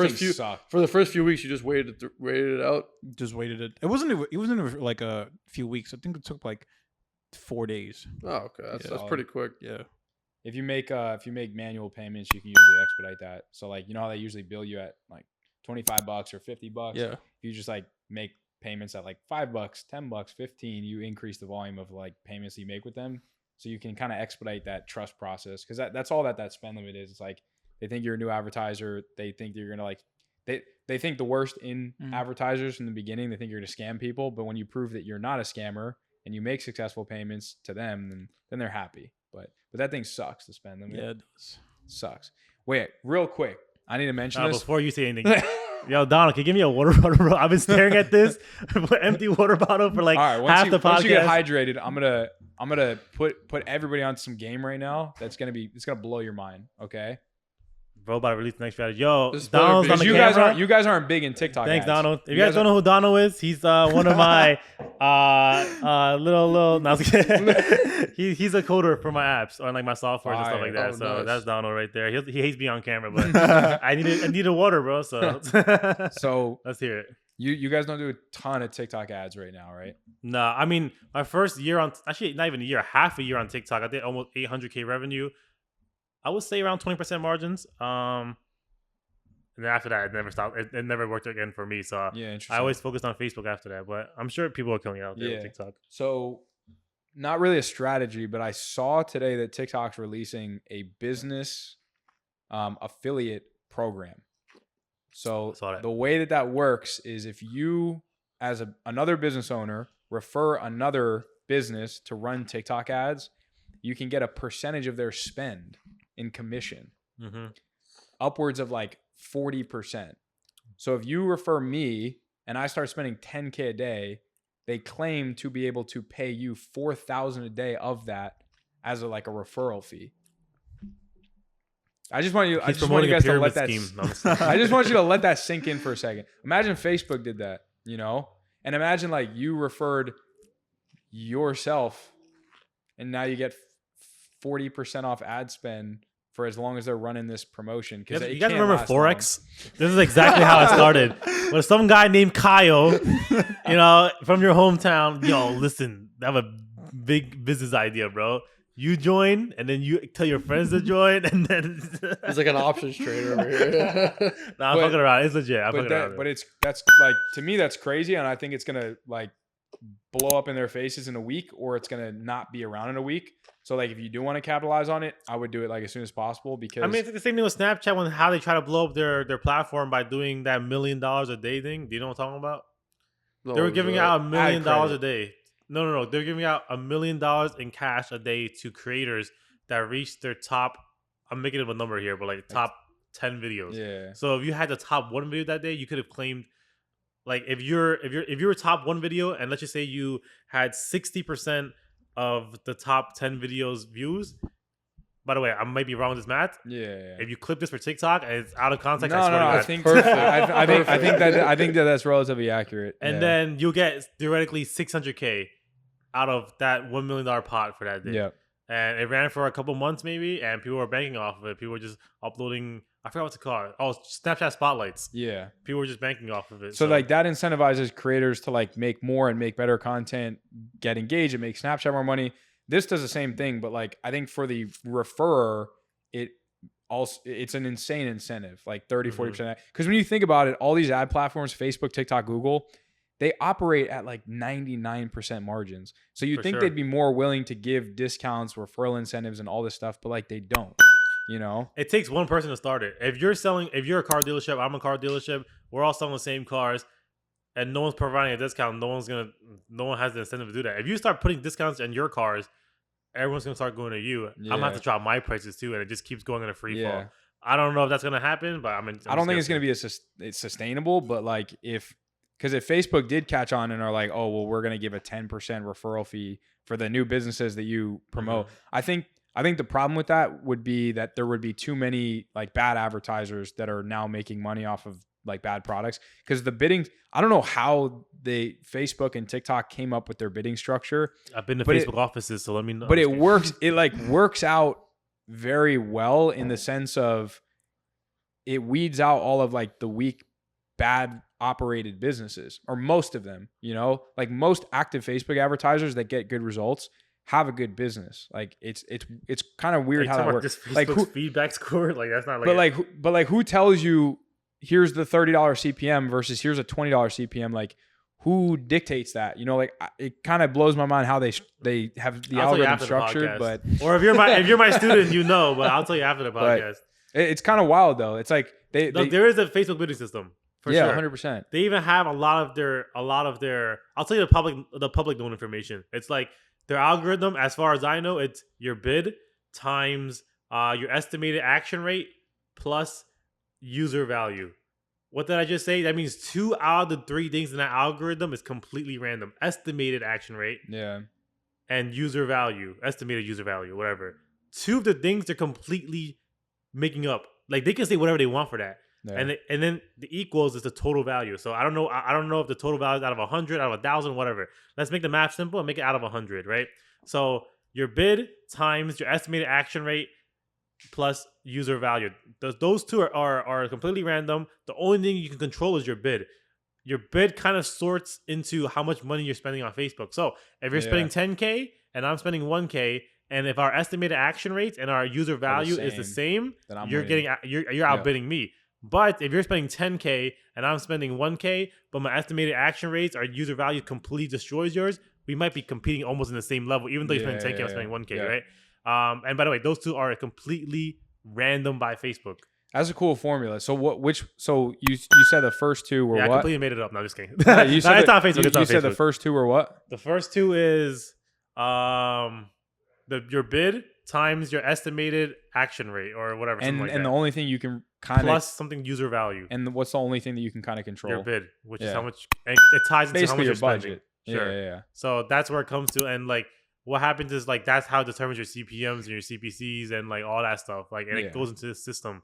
first few weeks, you just waited it out. Just waited it. It wasn't like a few weeks. I think it took like 4 days. Oh, okay, that's pretty quick. Yeah. If you make manual payments, you can usually expedite that. So like, you know how they usually bill you at like $25 or $50. Yeah. If you just like make payments at like $5, $10, $15, you increase the volume of like payments you make with them, so you can kind of expedite that trust process, because that's all that spend limit is. It's like they think you're a new advertiser, they think you're gonna like they think the worst in advertisers from the beginning. They think you're gonna scam people, but when you prove that you're not a scammer and you make successful payments to them, then they're happy. But that thing sucks, the spend limit. Yeah, it does. Sucks. Wait, real quick, I need to mention this before you say anything. Yo, Donald, can you give me a water bottle, bro? I've been staring at this empty water bottle for like half the podcast. Once you get hydrated, I'm gonna put everybody on some game right now. It's gonna blow your mind. Okay. Bro, about to release the next strategy. Yo, Donald's on the camera. You guys aren't big in TikTok. Thanks, ads. Donald. If you guys don't know who Donald is, he's one of my little. No, he's a coder for my apps or like my software and stuff like that. So nice. That's Donald right there. He hates being on camera, but I need a water, bro. So let's hear it. You guys don't do a ton of TikTok ads right now, right? No, I mean my first year on, actually not even a year, half a year on TikTok, I did almost 800K revenue. I would say around 20% margins. And then after that, it never stopped. It never worked again for me. So I always focused on Facebook after that. But I'm sure people are killing it out there with TikTok. So not really a strategy, but I saw today that TikTok's releasing a business affiliate program. So the way that works is if you, as another business owner, refer another business to run TikTok ads, you can get a percentage of their spend in commission, upwards of like 40%. So if you refer me and I start spending 10K a day, they claim to be able to pay you $4,000 a day of that as a referral fee. I just want you guys to let that. I just want you to let that sink in for a second. Imagine Facebook did that, and imagine like you referred yourself, and now you get 40% off ad spend for as long as they're running this promotion. Because you guys remember Forex? This is exactly how it started. With some guy named Kyle, from your hometown. Yo, listen, I have a big business idea, bro. You join, and then you tell your friends to join, and then it's like an options trader over here. Nah, I'm fucking around. It's legit. That's like, to me, that's crazy, and I think it's gonna like blow up in their faces in a week, or it's gonna not be around in a week. So like, if you do want to capitalize on it, I would do it like as soon as possible, because I mean, it's the same thing with Snapchat when how they try to blow up their platform by doing that $1 million a day thing. Do you know what I'm talking about? No, they were giving out $1 million a day. No. They're giving out $1 million in cash a day to creators that reach their top. I'm making up a number here, but like top 10 videos. Yeah. So if you had the top one video that day, you could have claimed, like, if you were top one video, and let's just say you had 60% of the top 10 videos views. By the way, I might be wrong with this math. Yeah. If you clip this for TikTok and it's out of context, No, I swear to God. I think perfect. I think that's relatively accurate. And then you'll get theoretically 600K out of that $1 million pot for that day. Yeah. And it ran for a couple months maybe, and people were banking off of it. People were just uploading, I forgot what to call it. Oh, Snapchat spotlights. Yeah. People were just banking off of it. So like that incentivizes creators to like make more and make better content, get engaged, and make Snapchat more money. This does the same thing, but like I think for the referrer, it's an insane incentive, like 30, 40%. Because when you think about it, all these ad platforms, Facebook, TikTok, Google, they operate at like 99% margins. So you'd think they'd be more willing to give discounts, referral incentives, and all this stuff, but like they don't, you know? It takes one person to start it. If you're a car dealership, I'm a car dealership, we're all selling the same cars, and no one's providing a discount, no one has the incentive to do that. If you start putting discounts on your cars, everyone's gonna start going to you. I'm gonna have to drop my prices too, and it just keeps going in a free fall. I don't know if that's gonna happen, but I don't think it's gonna be it's sustainable. But like because if Facebook did catch on and are like, oh well, we're gonna give a 10% referral fee for the new businesses that you promote, I think the problem with that would be that there would be too many like bad advertisers that are now making money off of like bad products, because the bidding, I don't know how Facebook and TikTok came up with their bidding structure. I've been to Facebook offices, so let me know. But it works. It like works out very well in the sense of it weeds out all of like the weak, bad operated businesses, or most of them, you know, like most active Facebook advertisers that get good results have a good business. Like it's kind of weird how that works. Like feedback score, like that's not like. But like who tells you here's the $30 CPM versus here's a $20 CPM? Like who dictates that? You know, like it kind of blows my mind how they have the algorithm structured. But or if you're my student, you know. But I'll tell you after the podcast. It's kind of wild though. It's like there is a Facebook bidding system. For sure. 100%. They even have a lot of their. I'll tell you the public known information. It's like their algorithm, as far as I know, it's your bid times your estimated action rate plus user value. What did I just say? That means 2 out of the 3 things in that algorithm is completely random. Estimated action rate. Yeah. And user value. Estimated user value, whatever. 2 of the things they're completely making up. Like they can say whatever they want for that. Yeah. And then the equals is the total value. So I don't know if the total value is out of 100, out of 1,000, whatever. Let's make the math simple and make it out of 100, right? So your bid times your estimated action rate plus user value. Those two are completely random. The only thing you can control is your bid. Your bid kind of sorts into how much money you're spending on Facebook. So if you're spending 10K and I'm spending 1K, and if our estimated action rates and our user value is the same, then you're outbidding me. But if you're spending 10K and I'm spending 1K, but my estimated action rates, our user value completely destroys yours, we might be competing almost in the same level, even though you're spending 10K, I'm spending 1K, right? And by the way, those two are completely random by Facebook. That's a cool formula. So you said the first two were what? I completely made it up. No, I'm just kidding. You said it's on Facebook. You said the first two were what? The first two is your bid times your estimated action rate or whatever. And like that. The only thing you can kind of plus something user value. And what's the only thing that you can kind of control? Your bid, which is how much it ties into basically how much your you're budget. Spending. Sure. Yeah. So that's where it comes to, and like what happens is like that's how it determines your CPMs and your CPCs and like all that stuff. Like and it goes into this system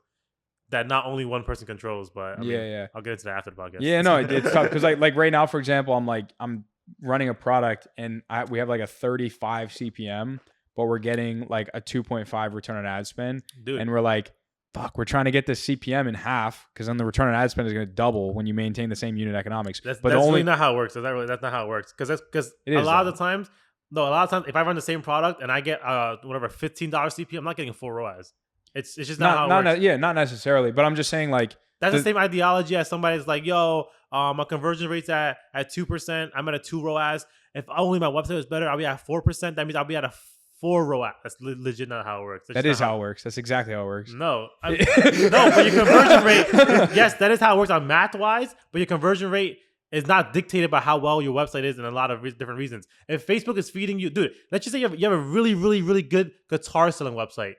that not only one person controls, but I mean, I'll get into that after the podcast. Yeah, no, it's tough because like right now, for example, I'm running a product and we have like a 35 CPM, but we're getting like a 2.5 return on ad spend. Dude. And we're like, fuck, we're trying to get this CPM in half because then the return on ad spend is going to double when you maintain the same unit economics. That's really not how it works. That's not how it works. Because a lot of times, if I run the same product and I get whatever $15 CPM, I'm not getting full ROAS. It's just not how it works. Yeah, not necessarily. But I'm just saying like that's the same ideology as somebody's like, yo, my conversion rate's at 2%. I'm at a 2 ROAS. If only my website was better, I'll be at 4%. That means I'll be at a 4 ROAS. That's legit not how it works. That is how it works. That's exactly how it works. No, but your conversion rate, yes, that is how it works on math wise. But your conversion rate is not dictated by how well your website is, and a lot of different reasons. If Facebook is feeding you, dude, let's just say you have a really, really, really good guitar selling website,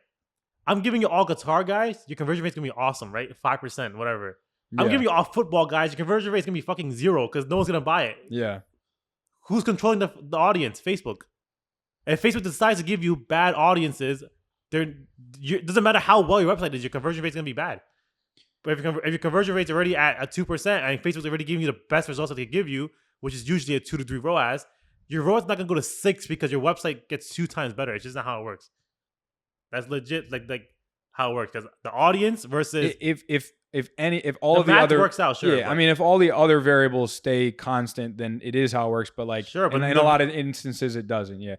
I'm giving you all guitar guys, your conversion rate's gonna be awesome, right? 5%, whatever. I'm giving you all football guys, your conversion rate's gonna be fucking 0 because no one's gonna buy it. Yeah. Who's controlling the audience? Facebook. If Facebook decides to give you bad audiences, it doesn't matter how well your website is, your conversion rate's gonna be bad. But if your conversion rate's already at a 2% and Facebook's already giving you the best results that they give you, which is usually a 2 to 3 ROAS, your ROAS is not gonna go to 6 because your website gets 2 times better. It's just not how it works. That's legit, like how it works. Because the audience versus if all of the other works out, sure. Yeah, I mean, if all the other variables stay constant, then it is how it works. But like, sure, but in a lot of instances, it doesn't. Yeah,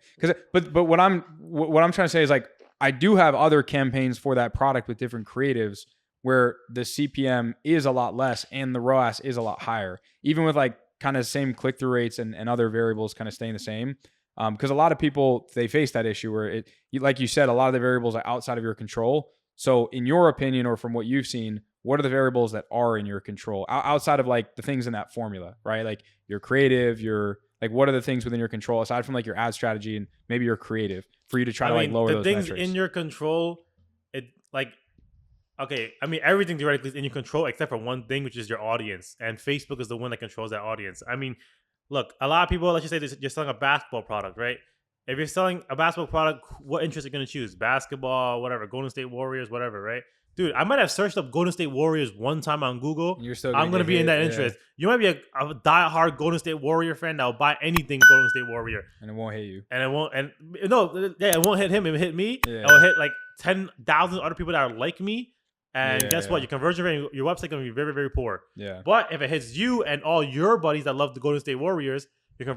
but what I'm trying to say is like, I do have other campaigns for that product with different creatives where the CPM is a lot less and the ROAS is a lot higher, even with like kind of same click-through rates and other variables kind of staying the same. Because a lot of people, they face that issue where like you said, a lot of the variables are outside of your control. So in your opinion, or from what you've seen, what are the variables that are in your control outside of like the things in that formula, right? Like your creative, what are the things within your control aside from like your ad strategy and maybe your creative for you to try to like lower those metrics? The things in your control, everything theoretically is in your control except for one thing, which is your audience. And Facebook is the one that controls that audience. I mean, look, a lot of people, let's just say you're selling a basketball product, right? If you're selling a basketball product, what interest are you going to choose? Basketball, whatever, Golden State Warriors, whatever, right? Dude, I might have searched up Golden State Warriors one time on Google. I'm going to be in that interest. You might be a diehard Golden State Warrior fan that will buy anything Golden State Warrior. And it won't hit you. And it won't hit him. It will hit me. Yeah. It will hit like 10,000 other people that are like me. And guess what? Your conversion rate, your website going to be very, very poor. Yeah. But if it hits you and all your buddies that love the Golden State Warriors, your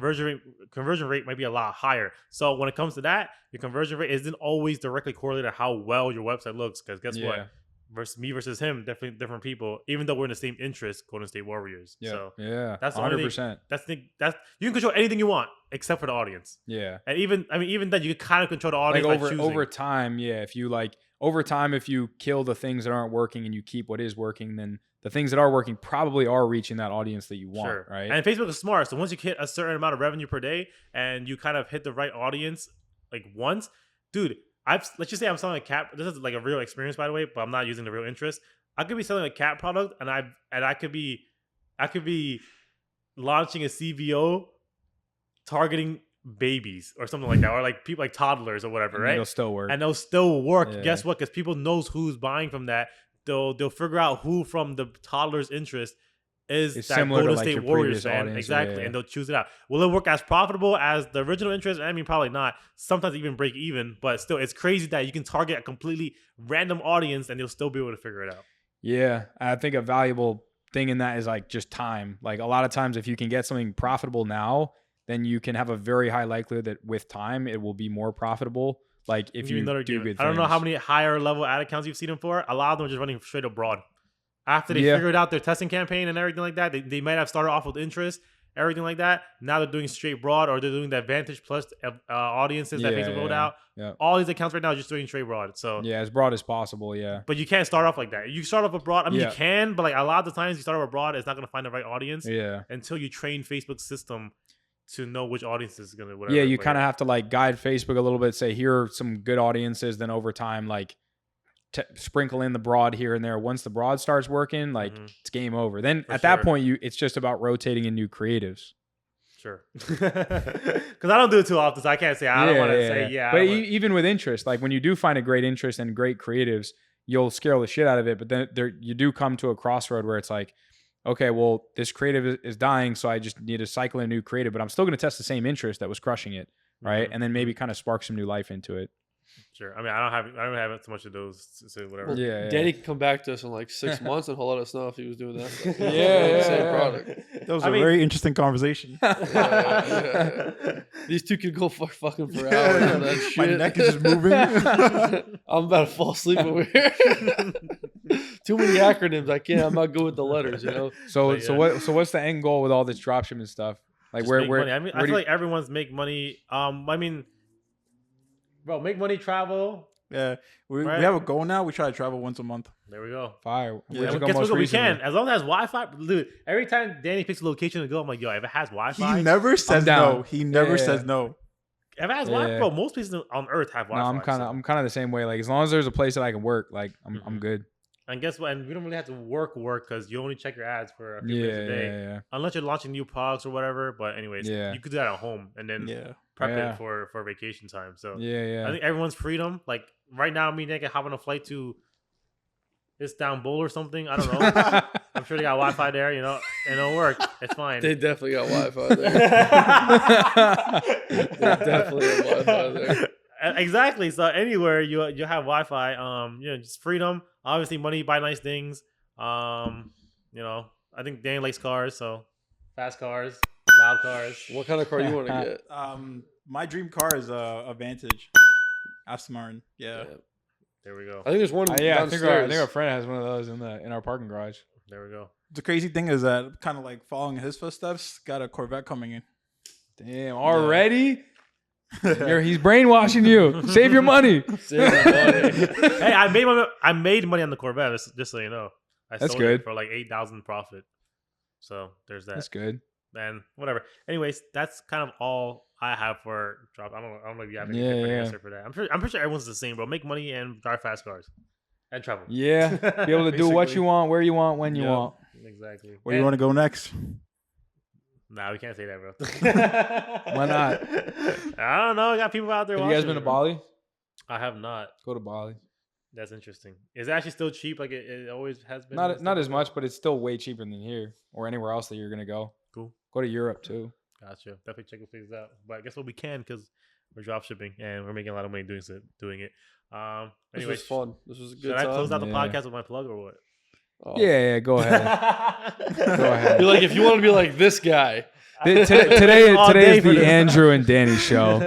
conversion rate might be a lot higher. So when it comes to that, your conversion rate isn't always directly correlated to how well your website looks. Because guess what? Me versus him, definitely different people. Even though we're in the same interest, Golden State Warriors. Yeah. So that's 100%. That's you can control anything you want except for the audience. Yeah. And even then, you can kind of control the audience like over time. Yeah. If you over time, if you kill the things that aren't working and you keep what is working, then the things that are working probably are reaching that audience that you want, right? And Facebook is smart. So once you hit a certain amount of revenue per day and you kind of hit the right audience like once, dude, let's just say I'm selling a cat. This is like a real experience, by the way, but I'm not using the real interest. I could be selling a cat product and I could be launching a CVO targeting babies or something like that, or like people like toddlers or whatever, right? It'll still work. And they'll still work. Yeah. Guess what? Because people knows who's buying from that. They'll figure out who from the toddler's interest is that Golden State Warriors fan. Exactly. And they'll choose it out. Will it work as profitable as the original interest? I mean, probably not. Sometimes even break even, but still, it's crazy that you can target a completely random audience and they'll still be able to figure it out. Yeah. I think a valuable thing in that is like just time. Like a lot of times if you can get something profitable now, then you can have a very high likelihood that with time it will be more profitable. Like if you do good things. I don't know how many higher level ad accounts you've seen them for. A lot of them are just running straight abroad. After they figured out their testing campaign and everything like that, they might have started off with interest, everything like that. Now they're doing straight broad, or they're doing the Advantage Plus audiences that Facebook rolled out. Yeah. All these accounts right now are just doing straight broad. So as broad as possible. Yeah. But you can't start off like that. You start off abroad. I mean, you can, but like a lot of the times you start off abroad, it's not going to find the right audience. Yeah. Until you train Facebook's system to know which audience is going to whatever. Yeah, you kind of have to like guide Facebook a little bit, say here are some good audiences, then over time like sprinkle in the broad here and there. Once the broad starts working, like it's game over. Then at that point it's just about rotating in new creatives. Sure. Because I don't do it too often, so I can't say I don't want to say But even with interest, like when you do find a great interest and great creatives, you'll scale the shit out of it. But then you do come to a crossroad where it's like, okay, well, this creative is dying, so I just need to cycle in a new creative, but I'm still going to test the same interest that was crushing it, right? And then maybe kind of spark some new life into it. Sure. I mean, I don't have too much of those, so whatever. Well, Danny can come back to us in like 6 months and he'll let us know if he was doing that. Same product. That was a very interesting conversation. These two could go for fucking for hours on that shit. My neck is just moving. I'm about to fall asleep over here. Too many acronyms. I'm not good with the letters, you know. So what's the end goal with all this dropshipping stuff? Like just where I mean, I feel like everyone's make money. I mean, bro, make money, travel. Yeah, we have a goal now. We try to travel once a month. There we go. Fire. Yeah. Guess what? We can, as long as it has Wi-Fi. Dude, every time Danny picks a location to go, I'm like, yo, if it has Wi-Fi, he never says no. He never says no. if it has Wi-Fi, bro, most places on Earth have Wi-Fi. No, I'm kind of the same way. Like as long as there's a place that I can work, like I'm good. And guess what? And we don't really have to work because you only check your ads for a few minutes a day, unless you're launching new products or whatever. But anyways, you could do that at home and then prep it for vacation time. So I think everyone's freedom. Like right now, me and Nick can hop on a flight to Istanbul or something. I don't know. I'm sure they got Wi-Fi there, and it'll work. It's fine. They definitely got Wi-Fi there. They definitely have Wi-Fi there. Exactly. So anywhere you have Wi-Fi, just freedom. Obviously, money, buy nice things. I think Danny likes cars, so fast cars, loud cars. What kind of car you want to get? My dream car is a Vantage, Aston Martin. Yeah. There we go. I think there's one. I think our friend has one of those in our parking garage. There we go. The crazy thing is that kind of like following his footsteps, got a Corvette coming in. Damn, already? He's brainwashing you. Save your money. Hey, I made money on the Corvette, just so you know. That's sold good. it for like $8,000 profit. So there's that. That's good. And whatever. Anyways, that's kind of all I have for drop. I don't know if you have any different answer for that. I'm pretty sure everyone's the same, bro. Make money and drive fast cars and travel. Yeah, be able to do what you want, where you want, when you want. Exactly. Where do you want to go next? Nah, we can't say that, bro. Why not? I don't know. I got people out there. Have you guys been to Bali? I have not. Go to Bali. That's interesting. Is it actually still cheap like it always has been? Not as much, but it's still way cheaper than here or anywhere else that you're gonna go. Cool. Go to Europe too. Gotcha. Definitely check things out. But I guess what we can because we're drop shipping and we're making a lot of money doing it. This was fun. This was a good should time. I close out the podcast with my plug or what? Oh. Yeah, go ahead. Go ahead. You're like, if you want to be like this guy. Today is the Andrew and Danny show.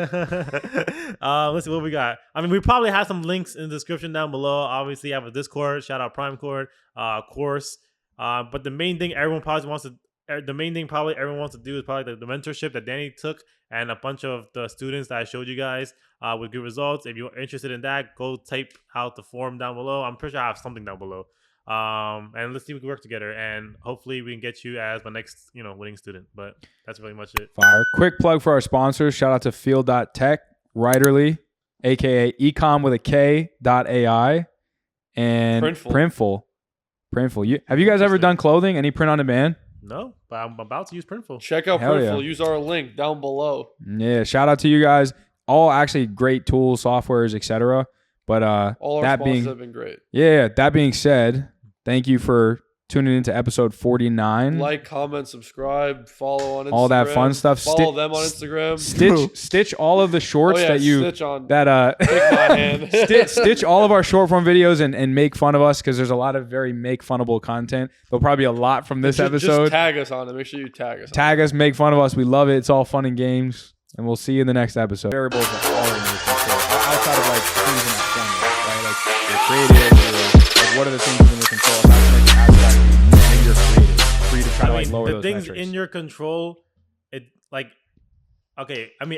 Let's see what we got. I mean, we probably have some links in the description down below. Obviously, I have a Discord. Shout out Prime Cord, course. But the main thing everyone probably wants to do is probably the mentorship that Danny took and a bunch of the students that I showed you guys with good results. If you're interested in that, go type out the form down below. I'm pretty sure I have something down below. And let's see if we can work together and hopefully we can get you as my next, winning student. But that's really much it. Fire. Quick plug for our sponsors. Shout out to Feel.tech, Writerly, aka ecom with a K.ai, and Printful. Have you guys ever done clothing? Any print on demand? No, but I'm about to use Printful. Check out Printful. Yeah. Use our link down below. Yeah, shout out to you guys. All actually great tools, softwares, etc. But all our sponsors have been great. Yeah, that being said, thank you for tuning into episode 49. Like, comment, subscribe, follow on Instagram. All that fun stuff. Follow them on Instagram. Stitch all of the shorts that you stitch on. That take my hand. stitch all of our short form videos and make fun of us because there's a lot of very make funnable content. There'll probably be a lot from this episode. Just tag us on it. Make sure you tag us. Tag us, make fun of us. We love it. It's all fun and games. And we'll see you in the next episode. Variables are all in your control. Outside of like things in that formula, right? Like you're creative, like what are the things in your control? Not to make it abstract, maybe you're creative. For you to try to like lower those things metrics. In your control,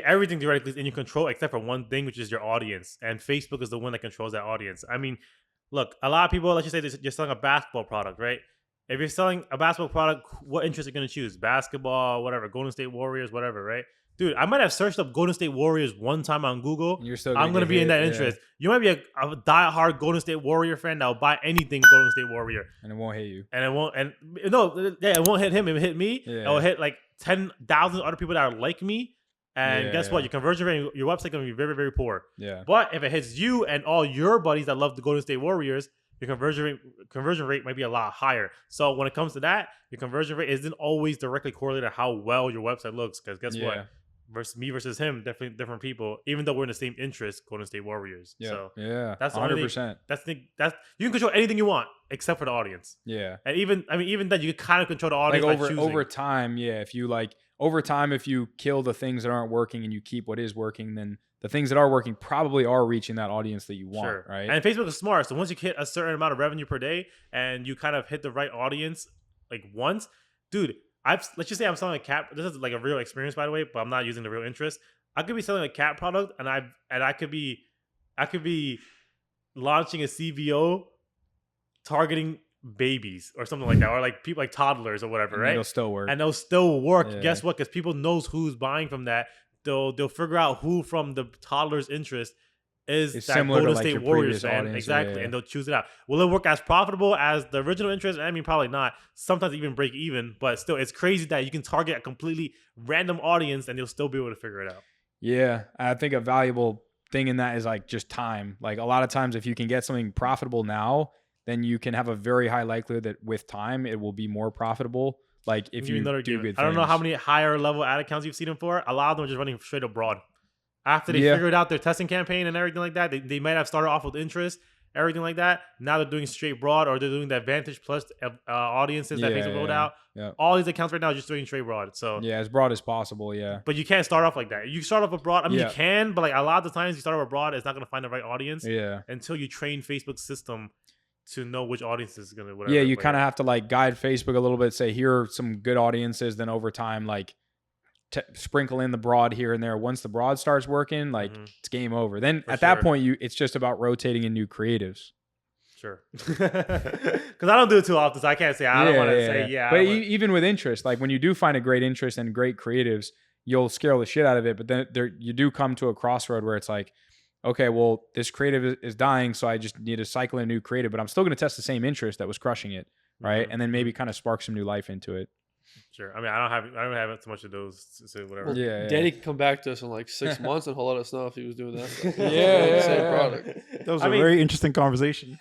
everything theoretically is in your control except for one thing, which is your audience. And Facebook is the one that controls that audience. I mean, look, a lot of people, let's just say you're selling a basketball product, right? If you're selling a basketball product, what interest are you going to choose? Basketball, whatever, Golden State Warriors, whatever, right? Dude, I might have searched up Golden State Warriors one time on Google. I'm going to be in that interest. You might be a diehard Golden State Warrior fan that will buy anything Golden State Warrior. And it won't hit you. And it won't hit him. It will hit me. Yeah. It will hit like 10,000 other people that are like me. And guess what? Your conversion rate, your website going to be very, very poor. Yeah. But if it hits you and all your buddies that love the Golden State Warriors, your conversion rate might be a lot higher. So when it comes to that, your conversion rate isn't always directly correlated to how well your website looks. Because guess what? Versus him, definitely different people. Even though we're in the same interest, Golden State Warriors. Yeah, so that's 100%. That's you can control anything you want except for the audience. Yeah, and even then, you can kind of control the audience like over time. Yeah, if you kill the things that aren't working and you keep what is working, then the things that are working probably are reaching that audience that you want, right? And Facebook is smart. So once you hit a certain amount of revenue per day and you kind of hit the right audience like once, dude. Let's just say I'm selling a cat. This is like a real experience, by the way, but I'm not using the real interest. I could be selling a cat product, and I could be launching a CVO targeting babies or something like that, or like people like toddlers or whatever, right? It'll still work. And they'll still work. Yeah. Guess what? Because people knows who's buying from that. they'll figure out who from the toddler's interest is It's that similar to, Golden like, State your Warriors previous fan. audience, Exactly. yeah. And they'll choose it out. Will it work as profitable as the original interest? I mean, probably not. Sometimes even break even, but still, it's crazy that you can target a completely random audience and you'll still be able to figure it out. Yeah, I think a valuable thing in that is like just time. Like a lot of times, if you can get something profitable now, then you can have a very high likelihood that with time it will be more profitable. Like if you do good things. I don't know how many higher level ad accounts you've seen them for. A lot of them are just running straight abroad. After they figured out their testing campaign and everything like that, they might have started off with interest, everything like that. Now they're doing straight broad, or they're doing the Advantage Plus audiences that Facebook rolled out. Yeah. All these accounts right now are just doing straight broad. So Yeah, as broad as possible. Yeah. but you can't start off like that. You start off abroad. I mean, Yeah. you can, but like a lot of the times you start off abroad, it's not going to find the right audience Yeah. until you train Facebook's system to know which audience is going to whatever. Yeah, you kind of have to like guide Facebook a little bit. Say here are some good audiences. Then over time, like sprinkle in the broad here and there. Once the broad starts working, like it's game over. Then at that point, it's just about rotating in new creatives. Sure. Because I don't do it too often, so I can't say I don't want to say yeah. But even with interest, like when you do find a great interest and great creatives, you'll scale the shit out of it. But then you do come to a crossroad where it's like, okay, well, this creative is dying, so I just need to cycle in a new creative, but I'm still going to test the same interest that was crushing it, right? And then maybe kind of spark some new life into it. Sure. I mean, I don't have too much of those, so whatever. Well, Yeah. Danny can come back to us in like 6 months and he'll let us know if he was doing that stuff. Same product. That was a very interesting conversation.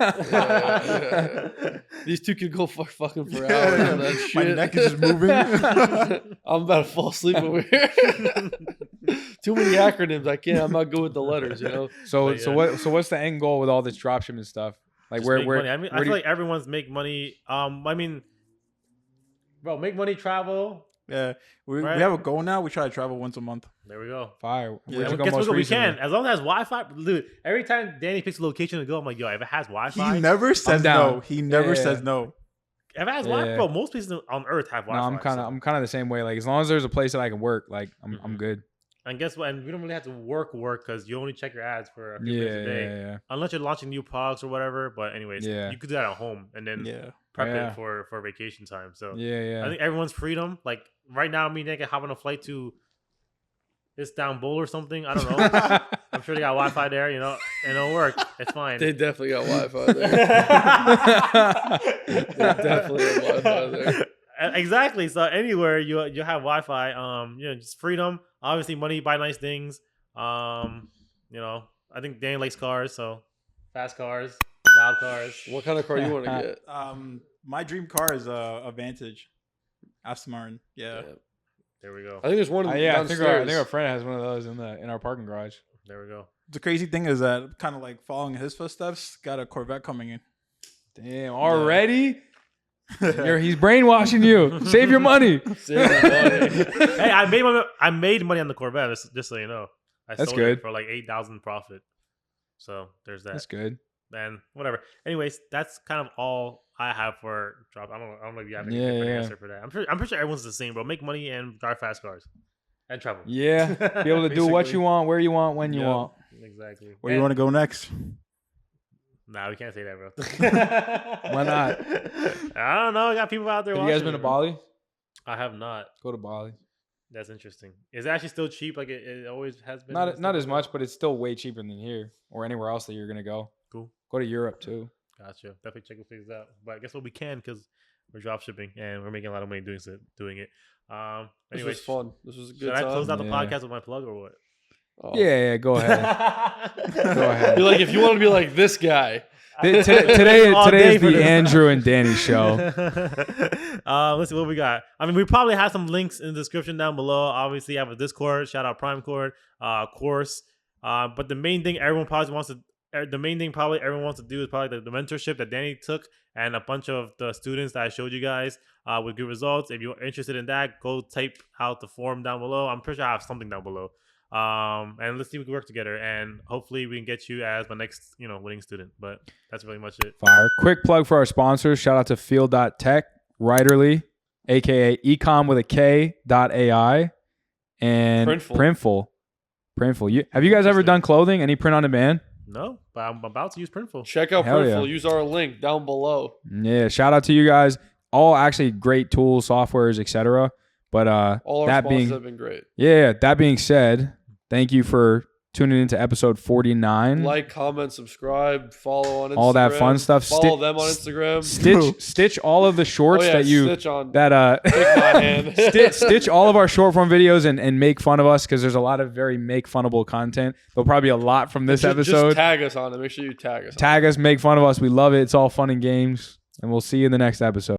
These two could go for fucking for hours on that shit. My neck is just moving. I'm about to fall asleep over here. Too many acronyms. I'm not good with the letters, you know. So what's the end goal with all this dropshipping stuff? Like Just where make money. I mean, I feel like everyone's make money. I mean, bro, make money, travel. Yeah, we Right. have a goal now. We try to travel once a month. There we go. fire? Yeah. Where'd you go Guess most what? We recently? can, as long as Wi-Fi. Dude, every time Danny picks a location to go, I'm like, yo, if it has Wi-Fi, He never says down. no. He never Yeah. says no. if it has Wi-Fi, bro, most places on Earth have No, Wi-Fi. I'm kind of the same way. Like as long as there's a place that I can work, like I'm good. And guess what? And we don't really have to work because you only check your ads for a few minutes a day, Yeah. unless you're launching new products or whatever. But anyways, Yeah. you could do that at home and then Yeah. prep Yeah. it for vacation time. So Yeah. I think everyone's freedom. Like right now, me and Nick can hop on a flight to Istanbul or something. I don't know. I'm sure they got Wi-Fi there, you know, and it'll work. It's fine. They definitely got Wi-Fi there. They definitely have Wi-Fi there. Exactly. So anywhere you have Wi-Fi, just freedom. Obviously, money, buy nice things. I think Dan likes cars, so fast cars, loud cars. What kind of car you want to get? My dream car is a Vantage, Aston Martin. Yeah. There we go. I think there's one I downstairs. think our friend has one of those in our parking garage. There we go. The crazy thing is that kind of like following his footsteps, got a Corvette coming in. Damn, already? He's brainwashing you. Save your money. Hey, I made money on the Corvette. Just so you know, I That's sold good. it for like 8,000 profit. So there's that. That's good. And whatever. Anyways, that's kind of all I have for drop. I don't know if you have any Yeah, different yeah. answer for that. I'm pretty sure everyone's the same, bro. Make money and drive fast cars and travel. Yeah. Be able to do what Basically. you want, where you want, when you Yeah. want. Exactly. Where do you want to go next? Nah, we can't say that, bro. Why not? I don't know. I got people out there Have you watching. guys been to it, bro. Bali? I have not. Go to Bali. That's interesting. Is it actually still cheap like it always has been? Not as much, but it's still way cheaper than here or anywhere else that you're gonna go. Cool. Go to Europe too. Gotcha. Definitely check things out. But I guess what we can because we're drop shipping and we're making a lot of money doing it. This Anyway, was fun. This was a good should I time. close out the Yeah. podcast with my plug or what? Oh. Yeah, go ahead. Go ahead. You're like, if you want to be like this guy, Today All day is for the this. Andrew and Danny show. Let's see what we got. I mean, we probably have some links in the description down below. Obviously, I have a Discord. Shout out Prime Cord, course. But the main thing everyone wants to do is probably the mentorship that Danny took and a bunch of the students that I showed you guys with good results. If you're interested in that, go type out the form down below. I'm pretty sure I have something down below. And let's see if we can work together, and hopefully we can get you as my next, winning student. But that's really much it. Fire. Quick plug for our sponsors. Shout out to Field.tech, Writerly, aka ecom with a K.ai, and Printful. Printful. Have you guys ever done clothing? Any print on demand? No, but I'm about to use Printful. check out Hell Printful. yeah. Use our link down below. Yeah. Shout out to you guys. All actually great tools, softwares, etc. But all our that sponsors being have been great. yeah, that being said, thank you for tuning into episode 49. Like, comment, subscribe, follow on Instagram. All that fun stuff. Follow them on Instagram. Stitch all of the shorts that you stitch on that take my hand. stitch all of our short form videos and make fun of us, because there's a lot of very make funnable content. There'll probably be a lot from this episode. Just tag us on it. Make sure you tag us. Tag us, make fun of us. We love it. It's all fun and games. And we'll see you in the next episode.